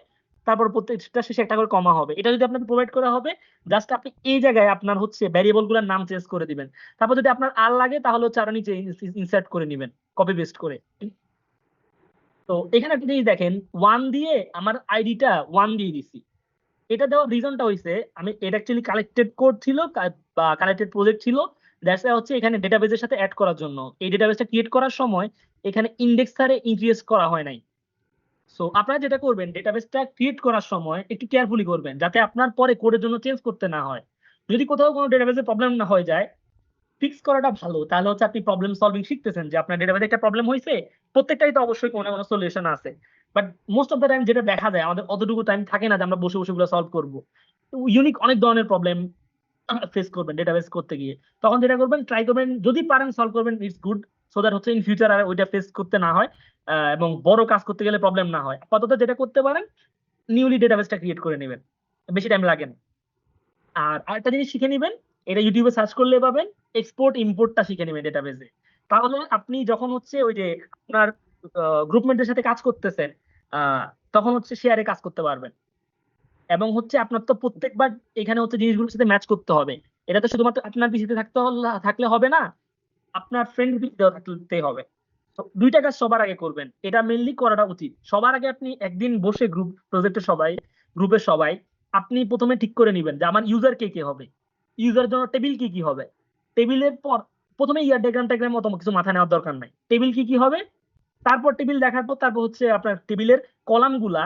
S1: তারপর প্রত্যেকটা শেষে একটা করে কমা হবে। এটা যদি আপনাকে প্রোভাইড করা হবে, জাস্ট আপনি এই জায়গায় আপনার হচ্ছে ভ্যারিয়েবল গুলোর নাম চেঞ্জ করে দিবেন। তারপর যদি আপনার আর লাগে তাহলে হচ্ছে আরো নিচে ইনসার্ট করে নেবেন কপি পেস্ট করে। তো এখানে একটা জিনিস দেখেন, 1 দিয়ে আমার আইডিটা 1 দিয়ে দিছি। এটা দেওয়ার রিজনটা হইছে, আমি এটা অ্যাকচুয়ালি কালেক্টেড কোড ছিল বা কালেক্টেড প্রজেক্ট ছিল, দ্যাটস হচ্ছে এখানে ডেটাবেজের সাথে অ্যাড করার জন্য। এই ডেটাবেসটা ক্রিয়েট করার সময় এখানে ইন্ডেক্সারে ইনক্রিজ করা হয় নাই। সো আপনারা যেটা করবেন, ডেটাবেসটা ক্রিয়েট করার সময় একটু কেয়ারফুলি করবেন যাতে আপনার পরে কোডের জন্য চেঞ্জ করতে না হয়। যদি কোথাও কোনো ডেটাবেসে প্রবলেম না হয়ে যায়, ফিক্স করাটা ভালো, তাহলে হচ্ছে আপনি প্রবলেম সলভিং শিখতেছেন যে আপনার ডেটাবেসে একটা প্রবলেম হয়েছে, প্রত্যেকটাই তো অবশ্যই কোনো না কোনো সলিউশন আছে। But most of the time যেটা দেখা যায়, আমাদের অতটুকু টাইম থাকে না যে আমরা বসে বসে গুলো সলভ করবো। ইউনিক অনেক ধরনের প্রবলেম ফেস করবেন ডেটাবেস করতে গিয়ে, তখন যেটা করবেন ট্রাই করবেন যদি পারেন সলভ করবেন, ইটস গুড, সো দ্যাট হচ্ছে ইন ফিউচার আর ওইটা ফেস করতে না হয়, এবং বড় কাজ করতে গেলে প্রবলেম না হয়। আপাতত যেটা করতে পারেন, নিউলি ডেটাবেসটা ক্রিয়েট করে নেবেন, বেশি টাইম লাগে না। আর আরেকটা জিনিস শিখে নেবেন, এটা ইউটিউবে সার্চ করলে পাবেন, এক্সপোর্ট ইম্পোর্টটা শিখে নেবেন ডেটাবেসে। তাহলে আপনি যখন হচ্ছে ওই যে আপনার গ্রুপমেটদের সাথে কাজ করতেছেন, তখন হচ্ছে শেয়ারে কাজ করতে পারবেন। এবং হচ্ছে আপনার তো প্রত্যেকবার এখানে হচ্ছে জিনিসগুলোর সাথে ম্যাচ করতে হবে। এটা তো শুধুমাত্র আপনার পিসিতে থাকলে হবে না, আপনার ফ্রেন্ড পিসিতেও থাকতে হবে। তো দুইটা কাজ সবার আগে করবেন, এটা মেইনলি করাটা উচিত। সবার আগে আপনি একদিন বসে গ্রুপের সবাই আপনি প্রথমে ঠিক করে নেবেন যে আমার ইউজার কে কে হবে, ইউজারের জন্য টেবিল কি কি হবে। টেবিলের পর প্রথমে ইয়ার ডায়াগ্রাম মতো কিছু মাথায় নেওয়ার দরকার নাই, টেবিল কি কি হবে, তারপর টেবিল দেখার পর তারপর হচ্ছে আপনার টেবিলের কলামগুলা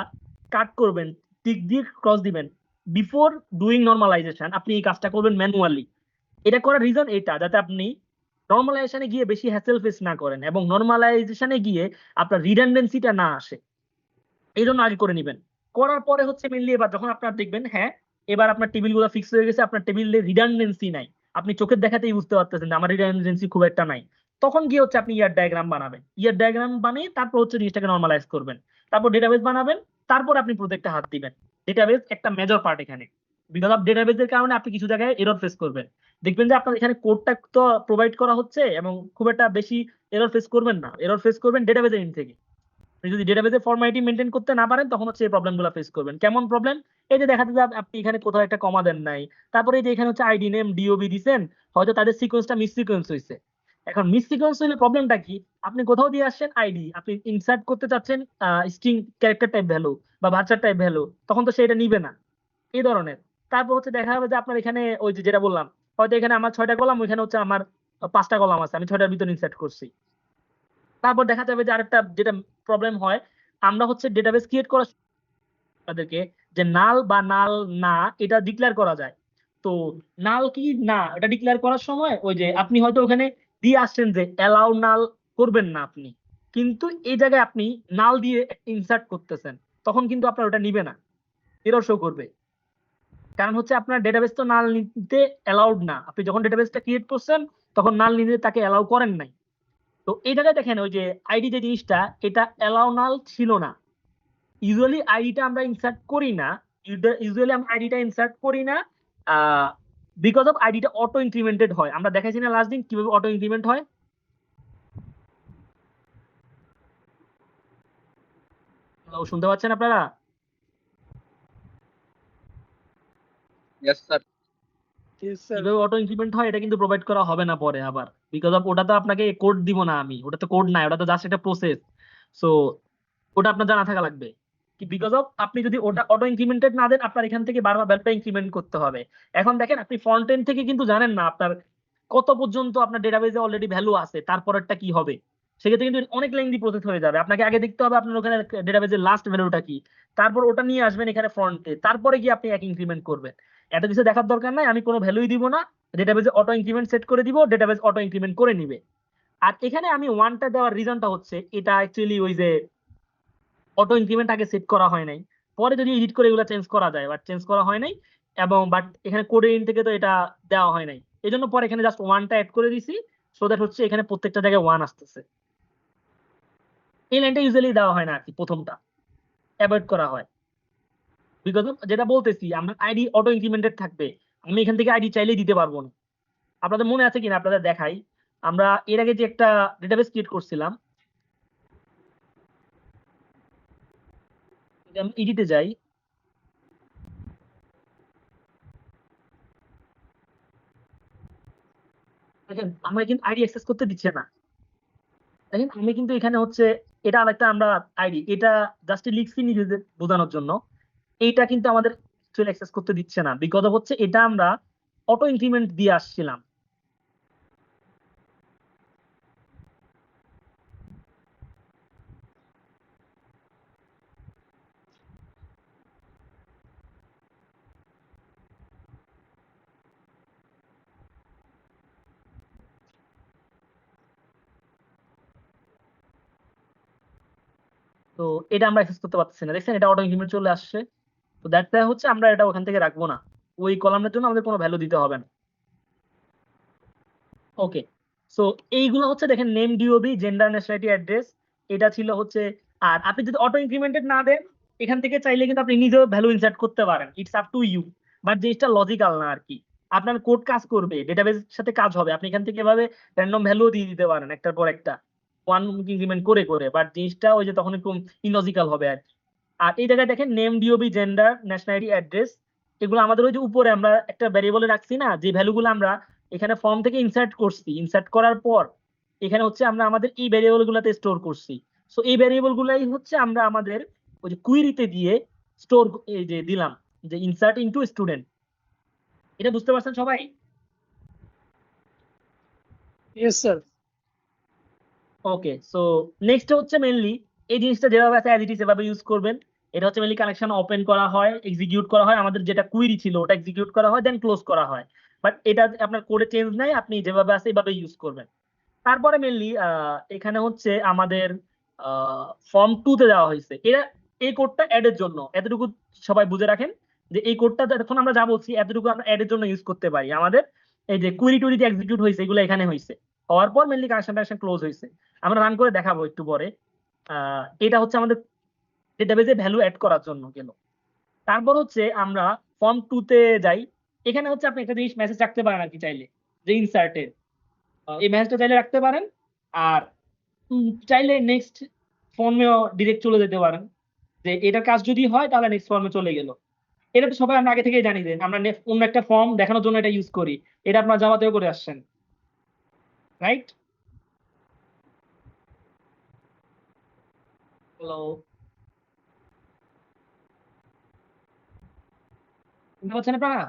S1: কাট করবেন, টিক দিয়ে ক্রস দিবেন। বিফোর ডুইং নরমালাইজেশন আপনি এই কাজটা করবেন ম্যানুয়ালি। এটা করার রিজন এটা, যাতে আপনি নরমালাইজেশনে গিয়ে বেশি হ্যাসেল ফেস না করেন এবং নরমালাইজেশনে গিয়ে আপনার রিডান্ডেন্সিটা না আসে, এই জন্য আগে করে নেবেন। করার পরে হচ্ছে মেনলি এবার যখন আপনার দেখবেন হ্যাঁ এবার আপনার টেবিলগুলো ফিক্স হয়ে গেছে, আপনার টেবিলে রিডান্ডেন্সি নাই, আপনি চোখের দেখাতেই বুঝতে পারতেছেন যে আমার রিডান্ডেন্সি খুব একটা নাই, তখন গিয়ে হচ্ছে আপনি ইয়ার ডায়াগ্রাম বানাবেন। ইয়ার ডায়াগ্রাম বানিয়ে তারপর হচ্ছে জিনিসটাকে নরমালাইজ করবেন। তারপর ডেটাবেস বানাবেন, তারপর আপনি প্রজেক্টে হাত দিবেন। ডেটাবেস একটা মেজর পার্ট এখানে। বিকজ অফ ডেটাবেসের কারণে আপনি কিছু জায়গায় এরর ফেস করবেন। দেখবেন যে আপনার এখানে কোডটা তো প্রোভাইড করা হচ্ছে এবং খুব একটা বেশি এরর ফেস করবেন না, এরর ফেস করবেন ডেটাবেসের এন্ড থেকে। আপনি যদি ডেটাবেসের ফর্মালিটি মেনটেন করতে না পারেন তখন হচ্ছে এই প্রবলেমগুলো ফেস করবেন। কেমন প্রবলেম? এই যে দেখা যাচ্ছে আপনি এখানে কোথাও একটা কমা দেন নাই, তারপরে এই যে এখানে হচ্ছে আইডি নেম ডিওবি দিছেন, হয়তো তাদের সিকোয়েন্সটা মিস সিকোয়েন্স হয়েছে। এখন মিস সিকোয়েন্স হলে প্রবলেমটা কি? আপনি কোথাও দিয়ে আসছেন আইডি, আপনি ইনসার্ট করতে চাচ্ছেন স্ট্রিং ক্যারেক্টার টাইপ ভ্যালু বা ভার্চার টাইপ ভ্যালু, তখন তো সেটা নিবে না, এই ধরনের। তারপর হচ্ছে দেখা যাবে যে আপনার এখানে ওই যে যেটা বললাম, হয়তো এখানে আমার 6টা কলাম, ওইখানে হচ্ছে আমার 5টা কলাম আছে, আমি 6টার ভিতরে ইনসার্ট করছি। তারপর দেখা যাবে যে আরেকটা যেটা প্রবলেম হয়, আমরা হচ্ছে ডেটাবেস ক্রিয়েট করার তাদেরকে যে নাল বা নাল না এটা ডিক্লেয়ার করা যায়। তো নাল কি না এটা ডিক্লেয়ার করার সময় ওই যে আপনি হয়তো ওখানে দিয়ে আসছেন যে অ্যালাউ নাল করবেন না আপনি, কিন্তু এই জায়গায় আপনি নাল দিয়ে ইনসার্ট করতেছেন, তখন কিন্তু আপনার ওটা নিবে না, এরর শো করবে। কারণ হচ্ছে আপনার ডেটাবেস তো নাল নিতে অ্যালাউড না, আপনি যখন ডেটাবেসটা ক্রিয়েট করছেন তখন নাল নিতে তাকে অ্যালাউ করেন নাই। তো এই জায়গায় দেখেন ওই যে আইডি যে জিনিসটা এটা অ্যালাউ নাল ছিল না। ইউজুয়ালি আইডিটা আমরা ইনসার্ট করি না, ইউজুয়ালি আমরা আইডিটা ইনসার্ট করি না বিকজ অফ আইডিটা অটো ইনক্রিমেন্টেড হয়। আমরা দেখাইছি না লাস্ট দিন কিভাবে অটো ইনক্রিমেন্ট হয়। Hello, শুনতে পাচ্ছেন আপনারা?
S5: Yes sir.
S3: Yes, sir.
S1: কিভাবে অটো ইনক্রিমেন্ট হয় এটা কিন্তু প্রোভাইড করা হবে না পরে আবার, বিকজ অফ ওটা তো আপনাকে কোড দিব না আমি, ওটা তো কোড নাই, ওটা তো জাস্ট একটা প্রসেস। সো ওটা আপনার জানা থাকা লাগবে কি, বিকজ অফ আপনি যদি ওটা অটো ইনক্রিমেন্টেড না দেন আপনার এখান থেকে বারবার ভ্যালুটা ইনক্রিমেন্ট করতে হবে। এখন দেখেন আপনি ফ্রন্ট এন্ড থেকে কিন্তু জানেন না আপনার কত পর্যন্ত আপনার ডেটাবেসে অলরেডি ভ্যালু আছে, তারপরেরটা কি হবে। সেক্ষেত্রে কিন্তু অনেক লেন্দি প্রসেস হয়ে যাবে। আপনাকে আগে দেখতে হবে আপনার ওখানে ডেটাবেসের লাস্ট ভ্যালুটা কি, তারপর ওটা নিয়ে আসবেন এখানে ফ্রন্টে, তারপরে গিয়ে আপনি এক ইনক্রিমেন্ট করবেন। এত কিছু দেখার দরকার নাই, আমি কোনো ভ্যালুই দিব না, ডেটাবেসে অটো ইনক্রিমেন্ট সেট করে দিব, ডেটাবেস অটো ইনক্রিমেন্ট করে নিবে। আর এখানে আমি ওয়ানটা দেওয়ার রিজনটা হচ্ছে এটা অ্যাকচুয়ালি ওই যে অটো ইনক্রিমেন্ট আগে সেট করা হয় নাই, পরে যদি এডিট করে এগুলো চেঞ্জ করা যায়, বাট চেঞ্জ করা হয় নাই। এবং বাট এখানে কোডের ইন থেকে তো এটা দেওয়া হয় নাই, এই জন্য পরে এখানে জাস্ট ওয়ানটা অ্যাড করে দিছি, সো দ্যাট হচ্ছে এখানে প্রত্যেকটা জায়গায় ওয়ান আসতেছে। এই লাইনটা ইউজুয়ালি দেওয়া হয় না আর কি, প্রথমটা অ্যাভয়েড করা হয়। বিকজ যেটা বলতেছি আমরা আইডি অটো ইনক্রিমেন্টেড থাকবে, আমি এখান থেকে আইডি চাইলেই দিতে পারবো না। আপনাদের মনে আছে কিনা আপনাদের দেখাই, আমরা এর আগে যে একটা ডেটাবেস ক্রিয়েট করছিলাম, যদি আমি এডিটে যাই, দেখেন আমরা কিন্তু আইডি অ্যাক্সেস করতে দিচ্ছে না। দেখেন আমি কিন্তু এখানে হচ্ছে এটা আরেকটা আমরা আইডি, এটা জাস্ট লিখছি নিজেদের বোঝানোর জন্য, এইটা কিন্তু আমাদের অ্যাক্সেস করতে দিচ্ছে না, বিকজ অফ হচ্ছে এটা আমরা অটো ইনক্রিমেন্ট দিয়ে আসছিলাম। তো এটা আমরা অ্যাক্সেস করতে পারতেছি না, দেখছেন এটা অটো ইনক্রিমেন্ট চলে আসছে। তো দ্যাটস হচ্ছে আমরা এটা ওখান থেকে রাখবো না, ওই কলামের জন্য আমাদের কোনো ভ্যালু দিতে হবে না। ওকে, সো এইগুলো হচ্ছে দেখেন name DOB gender nationality address, এটা ছিল হচ্ছে। আর আপনি যদি অটো ইনক্রিমেন্টেড না দেন এখান থেকে চাইলে কিন্তু আপনি নিজেও ভ্যালু ইনসার্ট করতে পারেন, it's up to you. But জিনিসটা লজিক্যাল না আর কি, আপনার কোড কাজ করবে, ডেটাবেস সাথে কাজ হবে, আপনি এখান থেকে এভাবে র্যান্ডম ভ্যালু দিয়ে দিতে পারেন একটার পর একটা, ওয়ান ইনক্রিমেন্ট করে করে, বাট জিনিসটা ওই যে তখন একটু ইলজিক্যাল হবে আর কি। আর এই জায়গায় দেখেন name DOB gender nationality address, এগুলো আমাদের ওই যে উপরে আমরা একটা ভ্যারিয়েবলে রাখছি না, যে ভ্যালুগুলো আমরা এখানে ফর্ম থেকে ইনসার্ট করছি, ইনসার্ট করার পর এখানে হচ্ছে আমরা আমাদের এই ভ্যারিয়েবল গুলাতে স্টোর করছি। সো এই ভ্যারিয়েবল গুলাই হচ্ছে আমরা আমাদের ওই যে কুইরিতে দিয়ে স্টোর এই যে দিলাম, যে ইনসার্ট ইনটু স্টুডেন্ট। এটা বুঝতে পারছেন সবাই?
S3: Yes, sir.
S1: ওকে, সো নেক্সট হচ্ছে মেইনলি এই জিনিসটা যেভাবে আছে অ্যাজ ইট ইজ এভাবে ইউজ করবেন। এটা হচ্ছে মেইনলি কানেকশন ওপেন করা হয়, এক্সিকিউট করা হয়, আমাদের যেটা কুইরি ছিল ওটা এক্সিকিউট করা হয়, দেন ক্লোজ করা হয়। বাট এটা আপনার কোডে চেঞ্জ নাই, আপনি যেভাবে আছে এভাবে ইউজ করবেন। তারপরে মেইনলি এখানে হচ্ছে আমাদের ফর্ম 2 তে দেওয়া হয়েছে, এরা এই কোডটা অ্যাড এর জন্য, এতটুকু সবাই বুঝে রাখেন যে এই কোডটা যখন আমরা যা বলছি এতটুকু আমরা অ্যাড এর জন্য ইউজ করতে পারি। আমাদের এই যে কুইরি টুইরি যে এক্সিকিউট হয়েছে এগুলো এখানে হয়েছে, হওয়ার পর মেইনলি কানেকশন ক্লোজ হয়েছে। আমরা রান করে দেখাবো একটু পরে। এটা হচ্ছে আমাদের ডেটাবেজে ভ্যালু অ্যাড করার জন্য গেল। তারপর হচ্ছে আমরা ফর্ম 2 তে যাই। এখানে হচ্ছে আপনি একটা জিনিস মেসেজ রাখতে পারেন আর কি চাইলে, যে ইনসার্টেড এই মেসেজটা চাইলে রাখতে পারেন। আর চাইলে নেক্সট ফর্মেও ডিরেক্ট চলে যেতে পারেন, যে এটার কাজ যদি হয় তাহলে নেক্সট ফর্মে চলে গেল। এটা তো সবাই আমরা আগে থেকেই জানি যে আমরা অন্য একটা ফর্ম দেখানোর জন্য এটা ইউজ করি। এটা আপনার জাভাতেও করে আসছেন, রাইট? হ্যালো, শুনতে পাচ্ছেন আপনারা?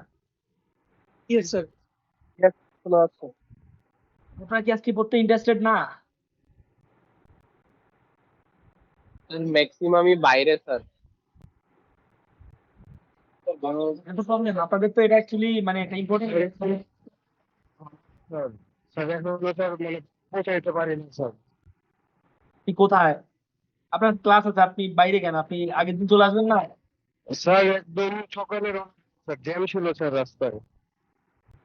S3: Yes sir.
S5: শোনা যাচ্ছে?
S1: আপনারা কি আজকে পড়তে ইন্টারেস্টেড না?
S5: ম্যাক্সিমামই বাইরে স্যার।
S1: এত প্রবলেম আপনাদের তো এটা অ্যাকচুয়ালি মানে একটা ইম্পর্টেন্ট। আপনি কোথায়? আপনার ক্লাস আছে, আপনি বাইরে কেন? আপনি আগের দিন চলে আসবেন না?
S9: স্যার একদম সকালের স্যার জ্যাম ছিল স্যার রাস্তায়।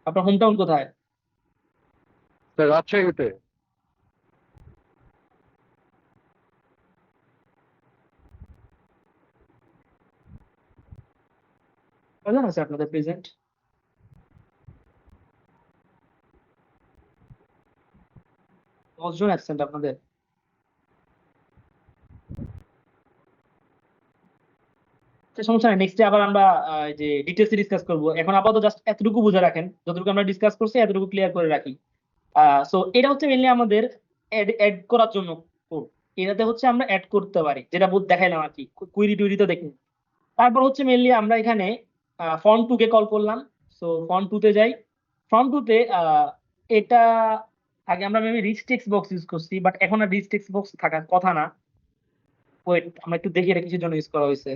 S1: আপনার হোম টাউন কোথায়?
S9: স্যার রাজশাহীতে।
S1: কজন আছে আপনাদের প্রেজেন্ট? দশজন অ্যাবসেন্ট আপনাদের? সমস্যা নেই, নেক্সট ডে আবার আমরা এই যে ডিটেলসে ডিসকাস করব। এখন আপাতত জাস্ট এতটুকু বুঝে রাখেন, যতটুকু আমরা ডিসকাস করছি এতটুকু ক্লিয়ার করে রাখি। সো এটা হচ্ছে মেইনলি আমাদের অ্যাড করার জন্য কোড। এটাতে হচ্ছে আমরা অ্যাড করতে পারি, যেটা দেখাইলাম আর কি, কুইরি টুইরি তো দেখুন। তারপর হচ্ছে মেইনলি আমরা এখানে ফর্ম 2 কে কল করলাম। সো ফর্ম 2 তে যাই। ফর্ম 2 তে এটা আগে আমরা maybe rich text box use করছি, বাট এখন আর রিচ টেক্সট বক্স থাকার কথা না। ওয়েট, আমরা একটু দেখি এটা কিসের জন্য ইউজ করা হয়েছে।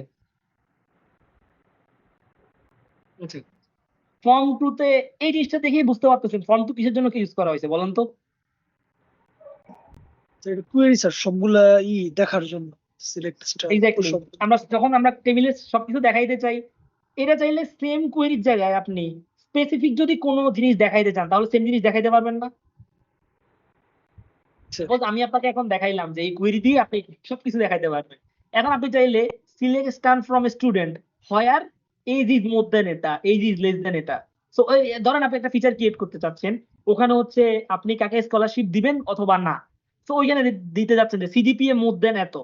S1: ফর্ম 2 তে এই জিনিসটা দেখেই বুঝতে পারতেছেন ফর্ম 2 কিসের জন্য কি ইউজ করা হয়েছে বলেন তো?
S3: কুয়েরি স্যার সবগুলা দেখার জন্য সিলেক্ট
S1: এক্স্যাক্টলি, যখন আমরা টেবিলে সবকিছু দেখাইতে চাই, এটা চাইলে সেম কোয়েরির জায়গায় আপনি স্পেসিফিক যদি কোনো জিনিস দেখাইতে চান তাহলে সেম জিনিস দেখাইতে পারবেন না? সাপোজ আমি আপনাকে এখন দেখাইলাম যে এই কোয়েরি দিয়ে আপনি সবকিছু দেখাইতে পারবেন। এখন আপনি চাইলে select star from student where age is more than এটা, এজ ইজ লেস দেন এটা। সো ধরেন আপনি একটা ফিচার ক্রিয়েট করতে চাচ্ছেন, ওখানে হচ্ছে আপনি কাকে স্কলারশিপ দিবেন অথবা না। তো ওইখানে দিতে যাচ্ছেন যে সিজিপিএ মোর দেন এত।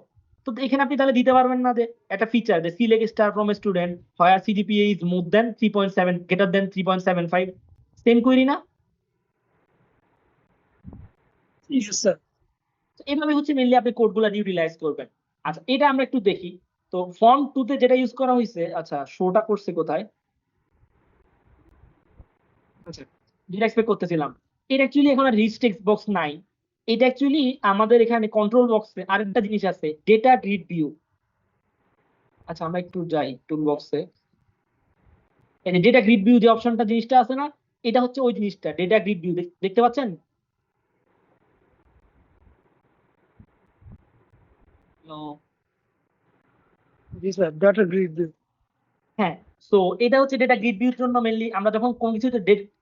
S1: তো এখানে আপনি তাহলে দিতে পারবেন না যে একটা ফিচার যে select star from student where CGPA is more than 3.7 greater than 3.75। Same query না?
S3: Yes sir.
S1: তো এইভাবে হচ্ছে মেইনলি আপনি কোডগুলো ইউটিলাইজ করবেন। আচ্ছা, এটা আমরা একটু দেখি। তো ফর্ম 2 তে যেটা ইউজ করা হয়েছে, আচ্ছা শোটা করছে কোথায়? আচ্ছা, যেটা এক্সপেক্ট করতেছিলাম, এটা অ্যাকচুয়ালি এখন আর রিচ টেক্সট বক্স নাই। এটা অ্যাকচুয়ালি আমাদের এখানে কন্ট্রোল বক্সে আরেকটা জিনিস আছে, ডেটা গ্রিড ভিউ। আচ্ছা আমরা একটু যাই টুল বক্সে। এই যে ডেটা গ্রিড ভিউ যে অপশনটা জিনিসটা আছে না, এটা হচ্ছে ওই জিনিসটা, ডেটা গ্রিড ভিউ। দেখতে পাচ্ছেন?
S3: জি স্যার, ডাটা গ্রিড।
S1: হ্যাঁ, সো এটা হচ্ছে ডেটা গ্রিড ভিউর জন্য মেইনলি আমরা যখন কোন কিছু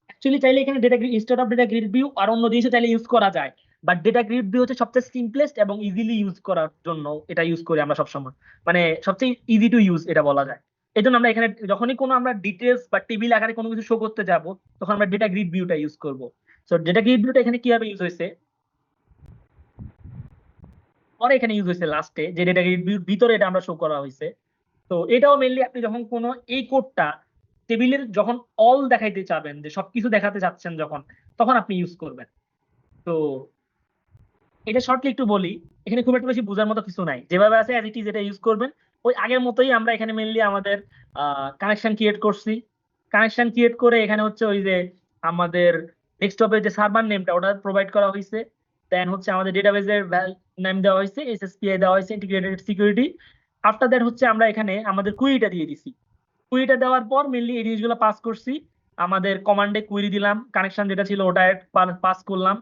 S1: অ্যাকচুয়ালি চাইলে এখানে data grid instead of data grid view আর অন্য জিনিসও চাইলে ইউজ করা যায়, বাট ডেটা গ্রিড ভিউ হচ্ছে সবচেয়ে সিম্পলেস্ট এবং ইজিলি ইউজ করার জন্য এটা ইউজ করি আমরা সবসময়, মানে সবচেয়ে ইজি টু ইউজ এটা বলা যায়। এই জন্য আমরা এখানে যখনই কোনো আমরা ডিটেলস বা টেবিল আকারে কোনো কিছু শো করতে যাব, তখন আমরা ডেটা গ্রিড ভিউটা ইউজ করব। সো ডেটা গ্রিড ভিউটা এখানে কিভাবে ইউজ হয়েছে, পরে এখানে ইউজ হয়েছে লাস্টে, যে ডেটা গ্রিড ভিউর ভিতরে এটা আমরা শো করা হয়েছে। তো এটাও মেইনলি আপনি যখন কোনো এই কোডটা টেবিলের যখন অল দেখাইতে চাবেন, যে সবকিছু দেখাতে চাচ্ছেন যখন, তখন আপনি ইউজ করবেন। তো এটা শর্টলি একটু বলি, এখানে খুব একটা বেশি বোঝার মতো কিছু নাই, যেভাবে আছে অ্যাজ ইট ইজ এটা ইউজ করবেন। ওই আগের মতোই আমরা এখানে মেইনলি আমাদের কানেকশন ক্রিয়েট করছি। কানেকশন ক্রিয়েট করে এখানে হচ্ছে ওই যে আমাদের ডেস্কটপের যে সার্ভার নেমটা ওটা প্রোভাইড করা হয়েছে। দেন হচ্ছে আমাদের ডেটাবেজের নেম দেওয়া হয়েছে, এসএসপিআই দেওয়া হয়েছে, ইন্টিগ্রেটেড সিকিউরিটি। আফটার দ্যাট হচ্ছে আমরা এখানে আমাদের কুইরিটা দিয়ে দিছি। কুইরিটা দেওয়ার পর মেইনলি এই জিনিসগুলো পাস করছি। আমাদের কমান্ডে কুইরি দিলাম, কানেকশন যেটা ছিল ওটা পাস করলাম।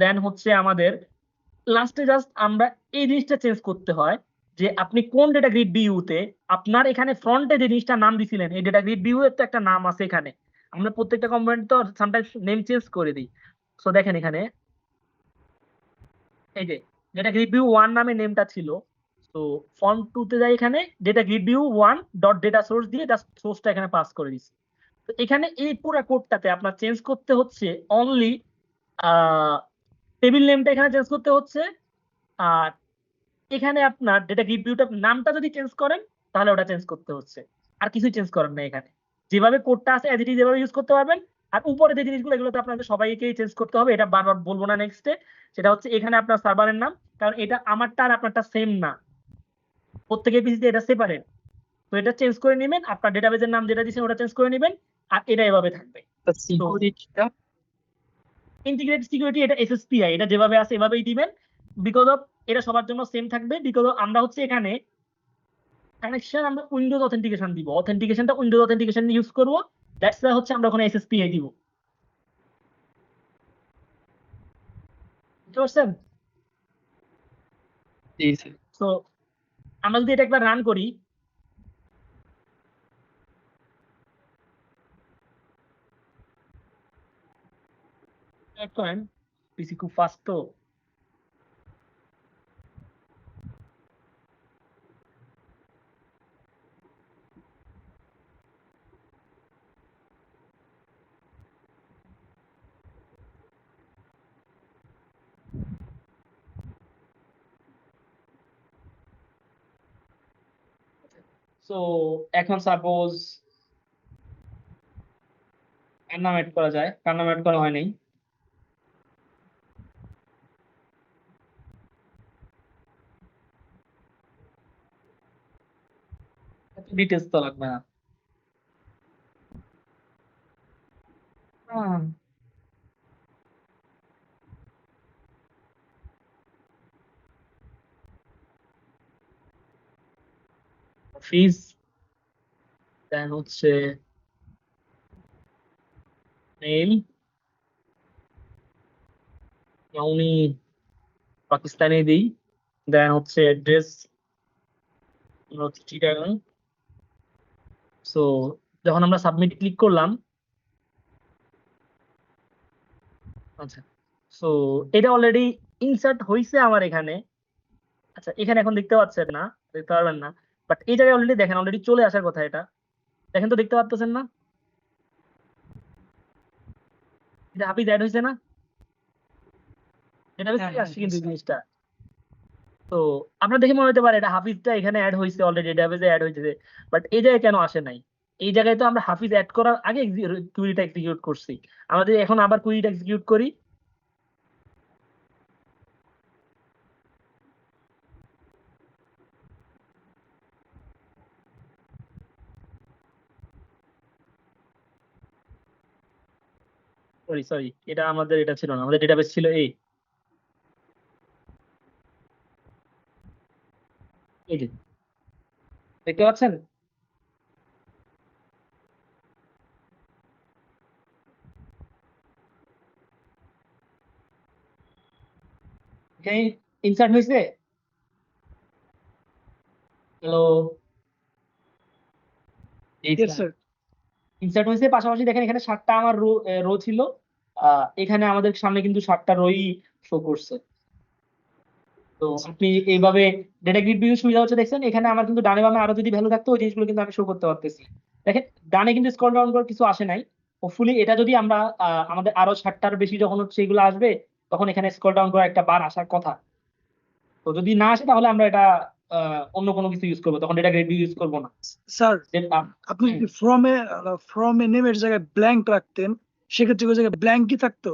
S1: দেন হচ্ছে আমাদের লাস্টে জাস্ট আমরা এই জিনিসটা চেঞ্জ করতে হয় যে আপনি কোন ডেটা গ্রিড ভিউতে আপনার এখানে ফ্রন্টে যে জিনিসটা নাম দিছিলেন, এই ডেটা গ্রিড ভিউ এর তো একটা নাম আছে এখানে। আমরা প্রত্যেকটা কম্পোনেন্ট তো সামটাইমস নেম চেঞ্জ করে দিই। সো দেখেন এখানে এই যে ডেটা গ্রিড ভিউ 1 নামে নেমটা ছিল, তো ফর্ম 2 তে যাই, এখানে data grid view 1 dot data source দিয়ে জাস্ট সোর্সটা এখানে পাস করে দিচ্ছি। তো এখানে এই পুরো কোডটাতে আপনার চেঞ্জ করতে হচ্ছে অনলি টেবিল নেমটা এখানে চেঞ্জ করতে হচ্ছে, আর এখানে আপনার ডেটা গ্রিড ভিউটার নামটা যদি চেঞ্জ করেন তাহলে ওটা চেঞ্জ করতে হচ্ছে, আর কিছুই চেঞ্জ করেন না। এখানে যেভাবে কোডটা আছে অ্যাজ ইট ইজ যেভাবে ইউজ করতে পারবেন। আর উপরে যে জিনিসগুলো এগুলো তো আপনাদের সবাইকেই চেঞ্জ করতে হবে, এটা বারবার বলবো না নেক্সটে। সেটা হচ্ছে এখানে আপনার সার্ভারের নাম, কারণ এটা আমারটা আর আপনারটা সেম না, প্রত্যেকের পিসিতে এটা সেপারেট। তো এটা চেঞ্জ করে নেবেন, আপনার ডেটাবেজের নাম যেটা দিয়েছেন ওটা চেঞ্জ করে নেবেন, আর এটা এভাবে থাকবে।
S6: সিকিউরিটিটা
S1: ইন্টিগ্রেটেড সিকিউরিটি এটা এসএসপিআই, এটা যেভাবে আছে এভাবেই দিবেন। বিকজ অফ এটা সবার জন্য সেম থাকবে, বিকজ অফ আমরা হচ্ছে এখানে কানেকশন আমরা উইন্ডোজ অথেন্টিকেশন দিব, অথেন্টিকেশনটা উইন্ডোজ অথেন্টিকেশন ইউজ করব, দ্যাটস ওয়াই হচ্ছে আমরা ওখানে এসএসপিআই দিব। বুঝতে পারছেন? তো আমরা যদি এটা একবার রান করি, করেন পিসি খুব ফাস্ট তো। সো এখন সাপোজ কার নাম অ্যাড করা যায়, কার নাম অ্যাড করা হয় নাই। ডিটেলস তো লাগবে না। ফিজ দেন হচ্ছে মেল, উনি পাকিস্তানি দিই, দেন হচ্ছে অ্যাড্রেস হচ্ছে চিটাগাং। সো যখন আমরা সাবমিট ক্লিক করলাম, আচ্ছা, সো এটা অলরেডি ইনসার্ট হয়েছে আমার এখানে। আচ্ছা, এখানে এখন দেখতে পাচ্ছেন না, দেখতে পারবেন না, বাট এই জায়গায় অলরেডি দেখেন, অলরেডি চলে আসার কথা। এটা দেখেন তো, দেখতে পাচ্ছেন না? এটা হাফিজ অ্যাড হয়েছে না? এটা বেশ
S3: হ্যাঁ,
S1: আসছে কিন্তু এই
S3: হ্যাঁ,
S1: জিনিসটা। তো আপনার দেখে মনে হতে পারে এটা হাফিজটা এখানে অ্যাড হয়েছে, অলরেডি ডেটাবেজে অ্যাড হয়েছে, বাট এই জায়গায় কেন আসে নাই? এই জায়গায় তো আমরা হাফিজ অ্যাড করার আগে কুইরিটা এক্সিকিউট করছি। আমরা যদি এখন আবার কুইরিটা এক্সিকিউট করি, সরি সরি, এটা আমাদের এটা ছিল না, আমাদের ডেটাবেস ছিল এই যে, দেখতে পাচ্ছেন? এখানে ইনসার্ট হয়েছে। Hello,
S3: Yes, sir.
S1: ইনসার্ট হয়েছে। পাশাপাশি দেখেন এখানে 7টা আমার রো ছিল, এখানে আমাদের সামনে কিন্তু 7টা রোই শো করছে। তো আপনি এইভাবে ডেটা গ্রিড ভিউ সুবিধা হচ্ছে দেখছেন, এখানে আমার কিন্তু ডানে বামে আরো যদি ভ্যালু থাকতো ওই জিনিসগুলো কিন্তু আমি শো করতে পারতেছি। দেখেন ডানে কিন্তু স্ক্রল ডাউন করার কিছু আসে নাই। হোপফুলি এটা যদি আমরা আমাদের আরো 7টার বেশি যখন হচ্ছে এগুলো আসবে, তখন এখানে স্ক্রল ডাউন করার একটা বার আসার কথা। তো যদি না আসে তাহলে আমরা এটা অন্য কোনো কিছু ইউজ করবো, তখন ডেটা গ্রিড ভিউ ইউজ করবো না।
S3: স্যার আপনি
S1: হুম।
S3: যদি ফ্রমে নেমের জায়গায় ব্ল্যাঙ্ক রাখতেন, সেক্ষেত্রে ওই জায়গায় ব্ল্যাঙ্কই থাকতো।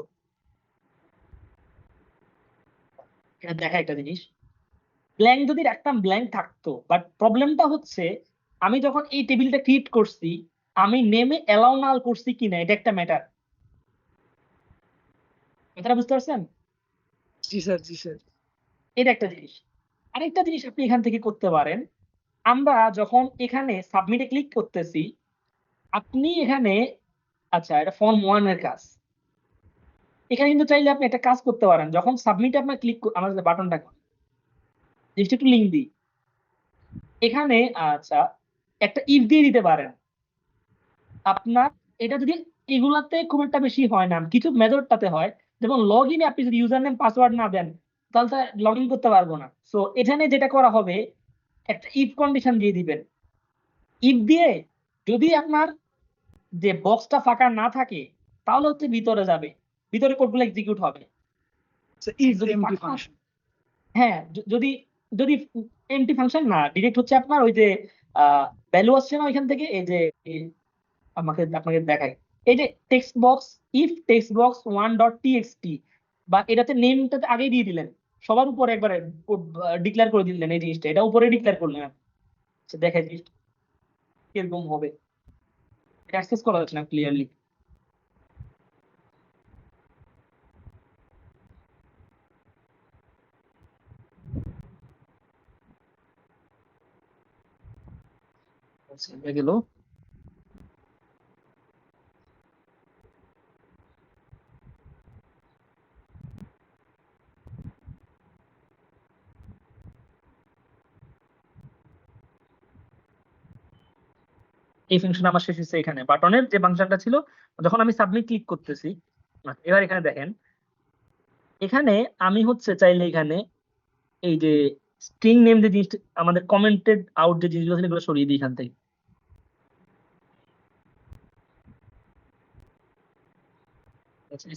S1: এটা দেখা একটা জিনিস, ব্ল্যাঙ্ক যদি রাখতাম ব্ল্যাঙ্ক থাকতো, বাট প্রবলেমটা হচ্ছে আমি যখন এই টেবিলটা ক্রিয়েট করছি, আমি নেমে অ্যালাউ নাল করছি কিনা, এটা একটা ম্যাটার। কথাটা বুঝতে পারছেন?
S3: জি স্যার, জি স্যার।
S1: এটা একটা জিনিস। আরেকটা জিনিস আপনি এখান থেকে করতে পারেন, আমরা যখন এখানে সাবমিটে ক্লিক করতেছি, আপনি এখানে, আচ্ছা এটা ফর্ম 1 এর কাজ, এখানে কিন্তু চাইলে আপনি একটা কাজ করতে পারেন, যখন সাবমিটে আপনার ক্লিক আমাদের বাটনটা জিনিসটা একটু লিঙ্ক দিই এখানে। আচ্ছা, একটা ইফ দিয়ে দিতে পারেন আপনার। এটা যদি এগুলাতে খুব একটা বেশি হয় না, কিছু মেথডটাতে হয়। যেমন লগ ইনে আপনি যদি ইউজার নেম পাসওয়ার্ড না দেন তাহলে লগ ইন করতে পারবো না। সো এখানে যেটা করা হবে, একটা ইফ কন্ডিশন দিয়ে দিবেন। ইফ দিয়ে যদি আপনার যে বক্সটা ফাঁকা না থাকে তাহলে হচ্ছে ভিতরে যাবে, ভিতরে কোডগুলো এক্সিকিউট হবে।
S3: ইফ
S1: যদি
S3: এমটি
S1: ফাঁকা
S3: ফাংশন
S1: হ্যাঁ, যদি যদি এমটি ফাংশন না, ডিরেক্ট হচ্ছে আপনার ওই যে ভ্যালু আসছে না ওইখান থেকে, এই যে আপনাকে দেখাই, এই যে text box, if text box 1.txt, বা এটাতে নেমটা আগেই দিয়ে দিলেন, সবার উপরে একবারে ডিক্লেয়ার করে দিলেন এই জিনিসটা, এটা উপরে ডিক্লেয়ার করলেন। আচ্ছা, দেখাই জিনিসটা কিরকম হবে, এটা অ্যাক্সেস করা যাচ্ছে না ক্লিয়ারলি। গেল এই ফাংশন আমার শেষ হচ্ছে এখানে, বাটনের যে ফাংশনটা ছিল যখন আমি সাবমিট ক্লিক করতেছি। আচ্ছা, এবার এখানে দেখেন, এখানে আমি হচ্ছে চাইলে এখানে এই যে স্ট্রিং নেম যে জিনিসটা, আমাদের কমেন্টেড আউট যে জিনিসগুলো ছিল এগুলো সরিয়ে দিই এখান থেকে।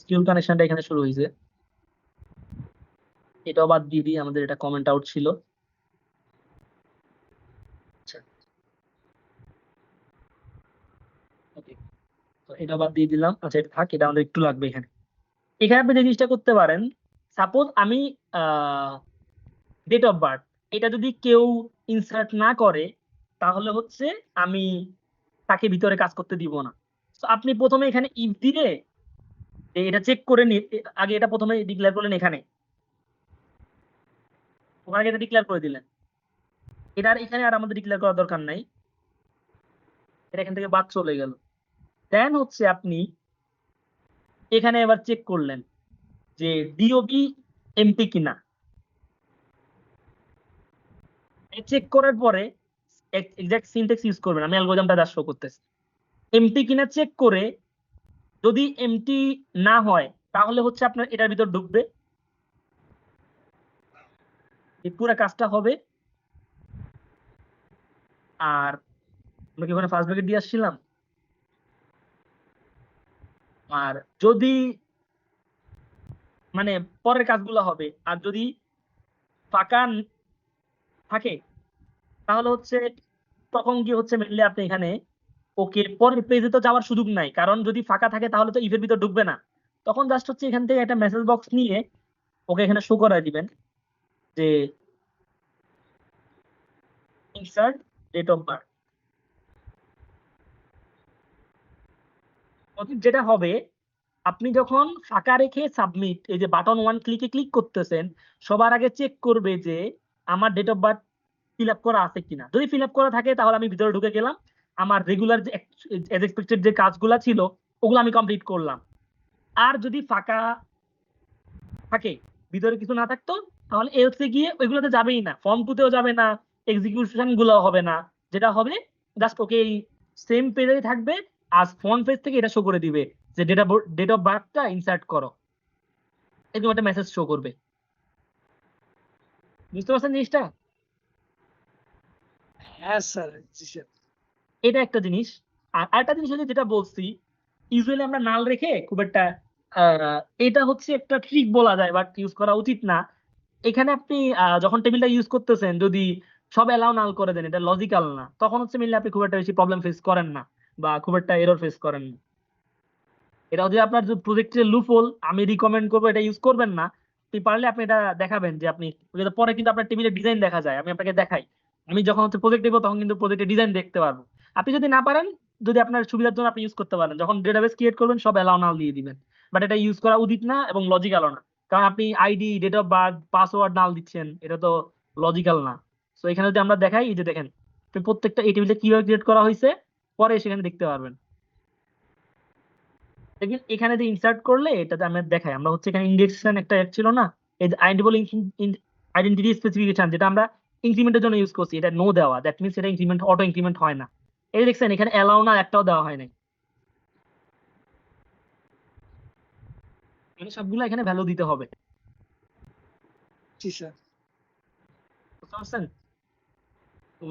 S1: স্কিউল কানেকশনটা এখানে শুরু হয়েছে, এটাও বাদ দিয়ে দিই, আমাদের এটা কমেন্ট আউট ছিল। আচ্ছা, ওকে, তো এটা বাদ দিয়ে দিলাম। আচ্ছা, এটা থাক, এটা আমাদের একটু লাগবে এখানে। এখানে আপনি যে জিনিসটা করতে পারেন, সাপোজ আমি ডেট অফ বার্থ, এটা যদি কেউ ইনসার্ট না করে তাহলে হচ্ছে আমি তাকে ভিতরে কাজ করতে দিব না। তো আপনি প্রথমে এখানে ইফ দিয়ে এটা চেক করে আগে এটা প্রথমে ডিক্লেয়ার করলেন এখানে, ওখানে এটা ডিক্লেয়ার করে দিলেন, এটা আর এখানে আর আমাদের ডিক্লেয়ার করার দরকার নাই, এটা এখান থেকে বাদ চলে গেল। দেন হচ্ছে আপনি এখানে এবার চেক করলেন যে ডিওবি এমপি কিনা। চেক করার পরে এক্সাক্ট সিনট্যাক্স ইউজ করবেন, আমি অ্যালগরিদমটা শো করতেছি। এমটি কিনা চেক করে যদি এমটি না হয় তাহলে হচ্ছে আপনার এটার ভিতর ঢুকবে, এই পুরো কাজটা হবে। আর আমরা কি ওখানে ফার্স্ট ব্র্যাকেট দিয়ে আসছিলাম, আর যদি মানে পরের কাজগুলো হবে, আর যদি ফাঁকা থাকে তাহলে হচ্ছে তখন কি হচ্ছে মেনলি আপনি এখানে ওকে পরের পেজে তো যাওয়ার সুযোগ নাই, কারণ যদি ফাঁকা থাকে তাহলে তো ইভের ভিতর ঢুকবে না। তখন জাস্ট হচ্ছে এখান থেকে একটা মেসেজ বক্স নিয়ে ওকে এখানে শো করায় দিবেন যে ইনসার্ট ডেট অফ বার্থ। যেটা হবে, আপনি যখন ফাঁকা রেখে সাবমিট এই যে বাটন 1 ক্লিকে ক্লিক করতেছেন, সবার আগে চেক করবে যে আমার date of birth fill up করা আছে কিনা। যদি ফিল আপ করা থাকে তাহলে আমি ভিতরে ঢুকে গেলাম, আমার রেগুলার যে এজ এক্সপেক্টেড যে কাজগুলো ছিল ওগুলো আমি কমপ্লিট করলাম। আর যদি ফাঁকা থাকে, ভিতরে কিছু না থাকতো, তাহলে এলসে গিয়ে ওইগুলোতে যাবেই না, ফর্ম 2 তেও যাবে না, এক্সিকিউশন গুলো হবে না। যেটা হবে জাস্ট ওকে এই সেম পেজেই থাকবে, আর ফ্রন্ট পেজ থেকে এটা শো করে দিবে যে ডেট অফ বার্থটা ইনসার্ট করো, এরকম একটা মেসেজ শো করবে। বুঝতে পারছেন জিনিসটা?
S3: হ্যাঁ স্যার, জি স্যার।
S1: এটা একটা জিনিস। আর আরেকটা জিনিস হচ্ছে যেটা বলছি, ইউজুয়ালি আমরা নাল রেখে খুব একটা এটা হচ্ছে একটা ট্রিক বলা যায়, বাট ইউজ করা উচিত না। এখানে আপনি যখন টেবিলটা ইউজ করতেছেন যদি সব অ্যালাউ নাল করে দেন, এটা লজিক্যাল না, তখন হচ্ছে মিললে আপনি খুব একটা বেশি প্রবলেম ফেস করেন না বা খুব একটা এরর ফেস করেন না। এটা যদি আপনার প্রজেক্টের লুপহোল, আমি রিকমেন্ড করবো এটা ইউজ করবেন না। আপনি পারলে আপনি এটা দেখাবেন যে আপনি পরে কিন্তু আপনার টেবিলের ডিজাইন দেখা যায়, আমি আপনাকে দেখাই, আমি যখন হচ্ছে প্রজেক্ট দেবো তখন কিন্তু প্রজেক্টের ডিজাইন দেখতে পারবো। আপনি যদি না পারেন, যদি আপনার সুবিধার জন্য আপনি ইউজ করতে পারেন, যখন ডেটাবেস ক্রিয়েট করবেন সব অ্যালাউ নাল দিয়ে দিবেন, বাট এটা ইউজ করা উচিত না এবং লজিক্যালও না, কারণ আপনি ID, date of birth, password null দিচ্ছেন, এটা তো লজিক্যাল না। তো এখানে যদি আমরা দেখাই, এই যে দেখেন প্রত্যেকটা এই টেবিলটা কিভাবে ক্রিয়েট করা হয়েছে পরে সেখানে দেখতে পারবেন। দেখবেন এখানে যে ইনসার্ট করলে এটাতে আমরা দেখাই, আমরা হচ্ছে এখানে ইন্ডেক্সেশন একটা অ্যাড ছিল না, এই যে আইডেন্টিটি স্পেসিফিকেশন, যেটা আমরা ইনক্রিমেন্টের জন্য ইউজ করছি, এটা নো দেওয়া, দ্যাট মিনস এটা ইনক্রিমেন্ট অটো ইনক্রিমেন্ট হয় না। এই দেখছেন এখানে অ্যালাউ না একটাও দেওয়া হয় নাই, মানে সবগুলো এখানে ভ্যালু দিতে হবে।
S3: জি স্যার।
S1: বুঝতে পারছেন? তো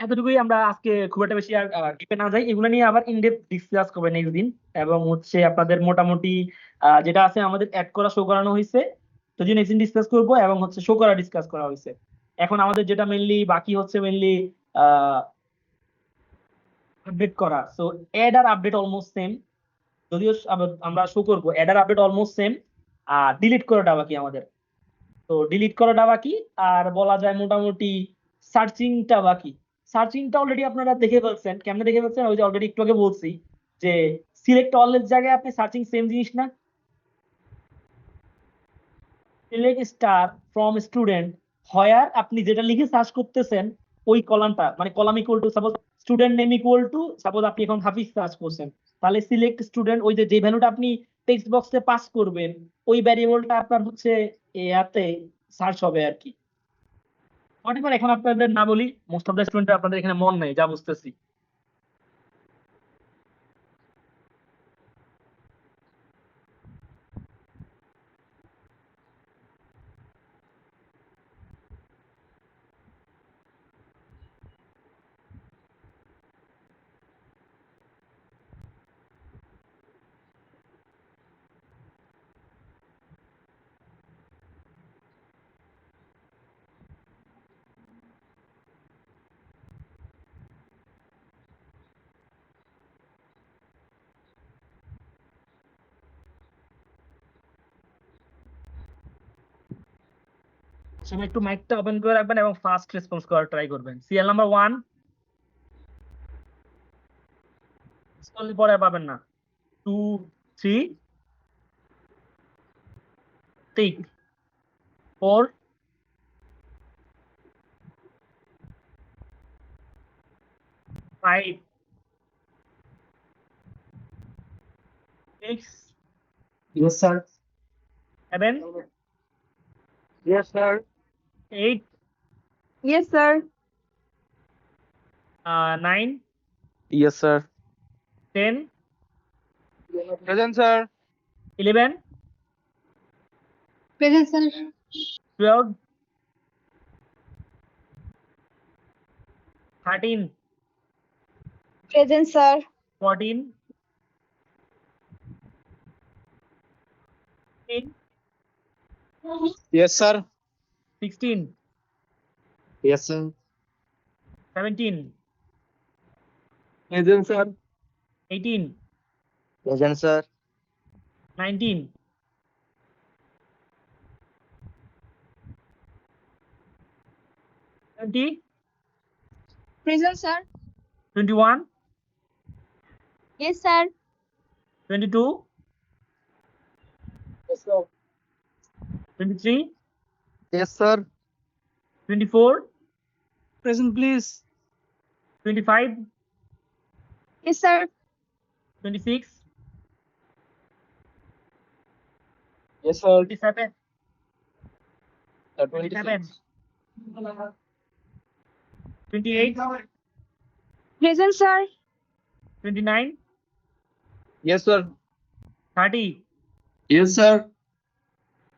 S1: এতটুকুই, আমরা আজকে খুব একটা বেশি আর ডিপে না যাই, এগুলো নিয়ে আবার ইনডেপথ ডিসকাস করবে নেক্সট দিন। এবং হচ্ছে আপনাদের মোটামুটি যেটা আছে আমাদের অ্যাড করা শো করানো হয়েছে, তো যে নেক্সট দিন ডিসকাস করবো, এবং হচ্ছে শো করা ডিসকাস করা হয়েছে। এখন আমাদের যেটা মেইনলি বাকি হচ্ছে মেইনলি আপডেট করা। সো অ্যাড আর আপডেট অলমোস্ট সেম, যদিও আমরা শো করবো অ্যাড আর আপডেট অলমোস্ট সেম, আর ডিলিট করাটা বাকি আমাদের। তো ডিলিট করাটা বাকি, আর বলা যায় মোটামুটি সার্চিংটা বাকি। সার্চিংটা অলরেডি আপনারা দেখে ফেলছেন। কেমনে দেখে ফেলছেন? ওই যে অলরেডি একটু আগে বলছি যে সিলেক্ট অল এর জায়গায় আপনি সার্চিং সেম জিনিস না, সিলেক্ট স্টার ফ্রম স্টুডেন্ট, হোয়ার আপনি যেটা লিখে সার্চ করতেছেন ওই কলামটা, মানে column equal to suppose student name equal to suppose আপনি এখন হাফিজ সার্চ করছেন, তাহলে সিলেক্ট স্টুডেন্ট, ওই যে ভ্যালুটা আপনি টেক্সট বক্সে পাস করবেন ওই ভ্যারিয়েবলটা আপনার হচ্ছে ইয়াতে সার্চ হবে আর কি। হোয়াটএভার, এখন আপনাদের না বলি, মোস্ট অফ দ্য স্টুডেন্ট আপনাদের এখানে মন নেই যা বুঝতেছি। সবাই একটু মাইকটা ওপেন করে রাখবেন এবং ফাস্ট রেসপন্স করার ট্রাই করবেন। সিএল নাম্বার 1 স্কল পরে পাবেন না, 2 3 ঠিক 4 5 6
S3: Yes, sir.
S1: 7
S9: Yes, sir.
S1: 8
S2: Yes, sir.
S1: 9
S6: yes sir.
S1: 10
S9: Present, sir.
S1: 11
S2: Present, sir.
S1: 12 13
S2: Present, sir.
S1: 14 15
S9: Yes, sir.
S1: 16
S9: Yes, sir.
S1: 17
S9: Present, sir.
S1: 18
S9: Present, sir.
S1: 19 20
S2: Present, sir.
S1: 21
S2: Yes, sir.
S1: 22
S9: Yes, sir.
S1: 23
S9: Yes, sir.
S1: 24
S3: Present, please.
S1: 25
S2: Yes, sir.
S1: 26
S9: Yes, sir.
S1: 27
S9: 26.
S1: 28
S2: Present, sir.
S1: 29
S9: Yes, sir.
S1: 30
S9: Yes, sir.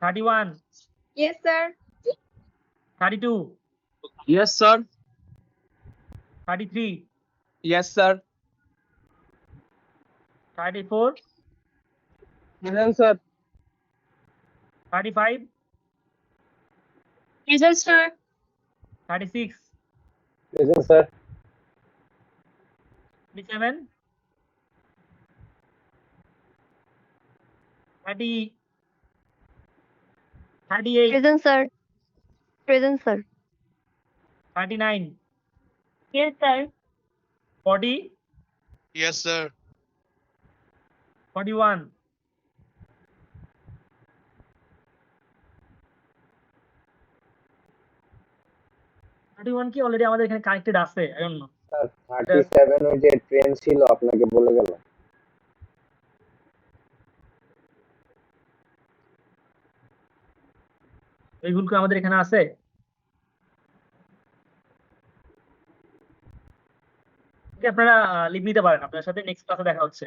S1: 31
S2: Yes, sir.
S1: 32
S9: Yes, sir.
S1: 33
S9: Yes, sir.
S1: 34
S9: Present, sir.
S1: 35
S2: Present, sir.
S1: 36
S9: Present, sir.
S1: 37 30 38
S7: Present, sir. Present, sir.
S1: 39
S2: Yes, sir.
S1: 40
S4: Yes, sir.
S1: 41 31 কি already আমাদের এখানে connected আছে? I don't know.
S10: 37 ওই যে train ছিল আপনাকে বলে গেল।
S1: এইগুলো কি আমাদের এখানে আছে? আপনারা লিভ নিতে পারেন, আপনার সাথে নেক্সট ক্লাসে দেখা হচ্ছে।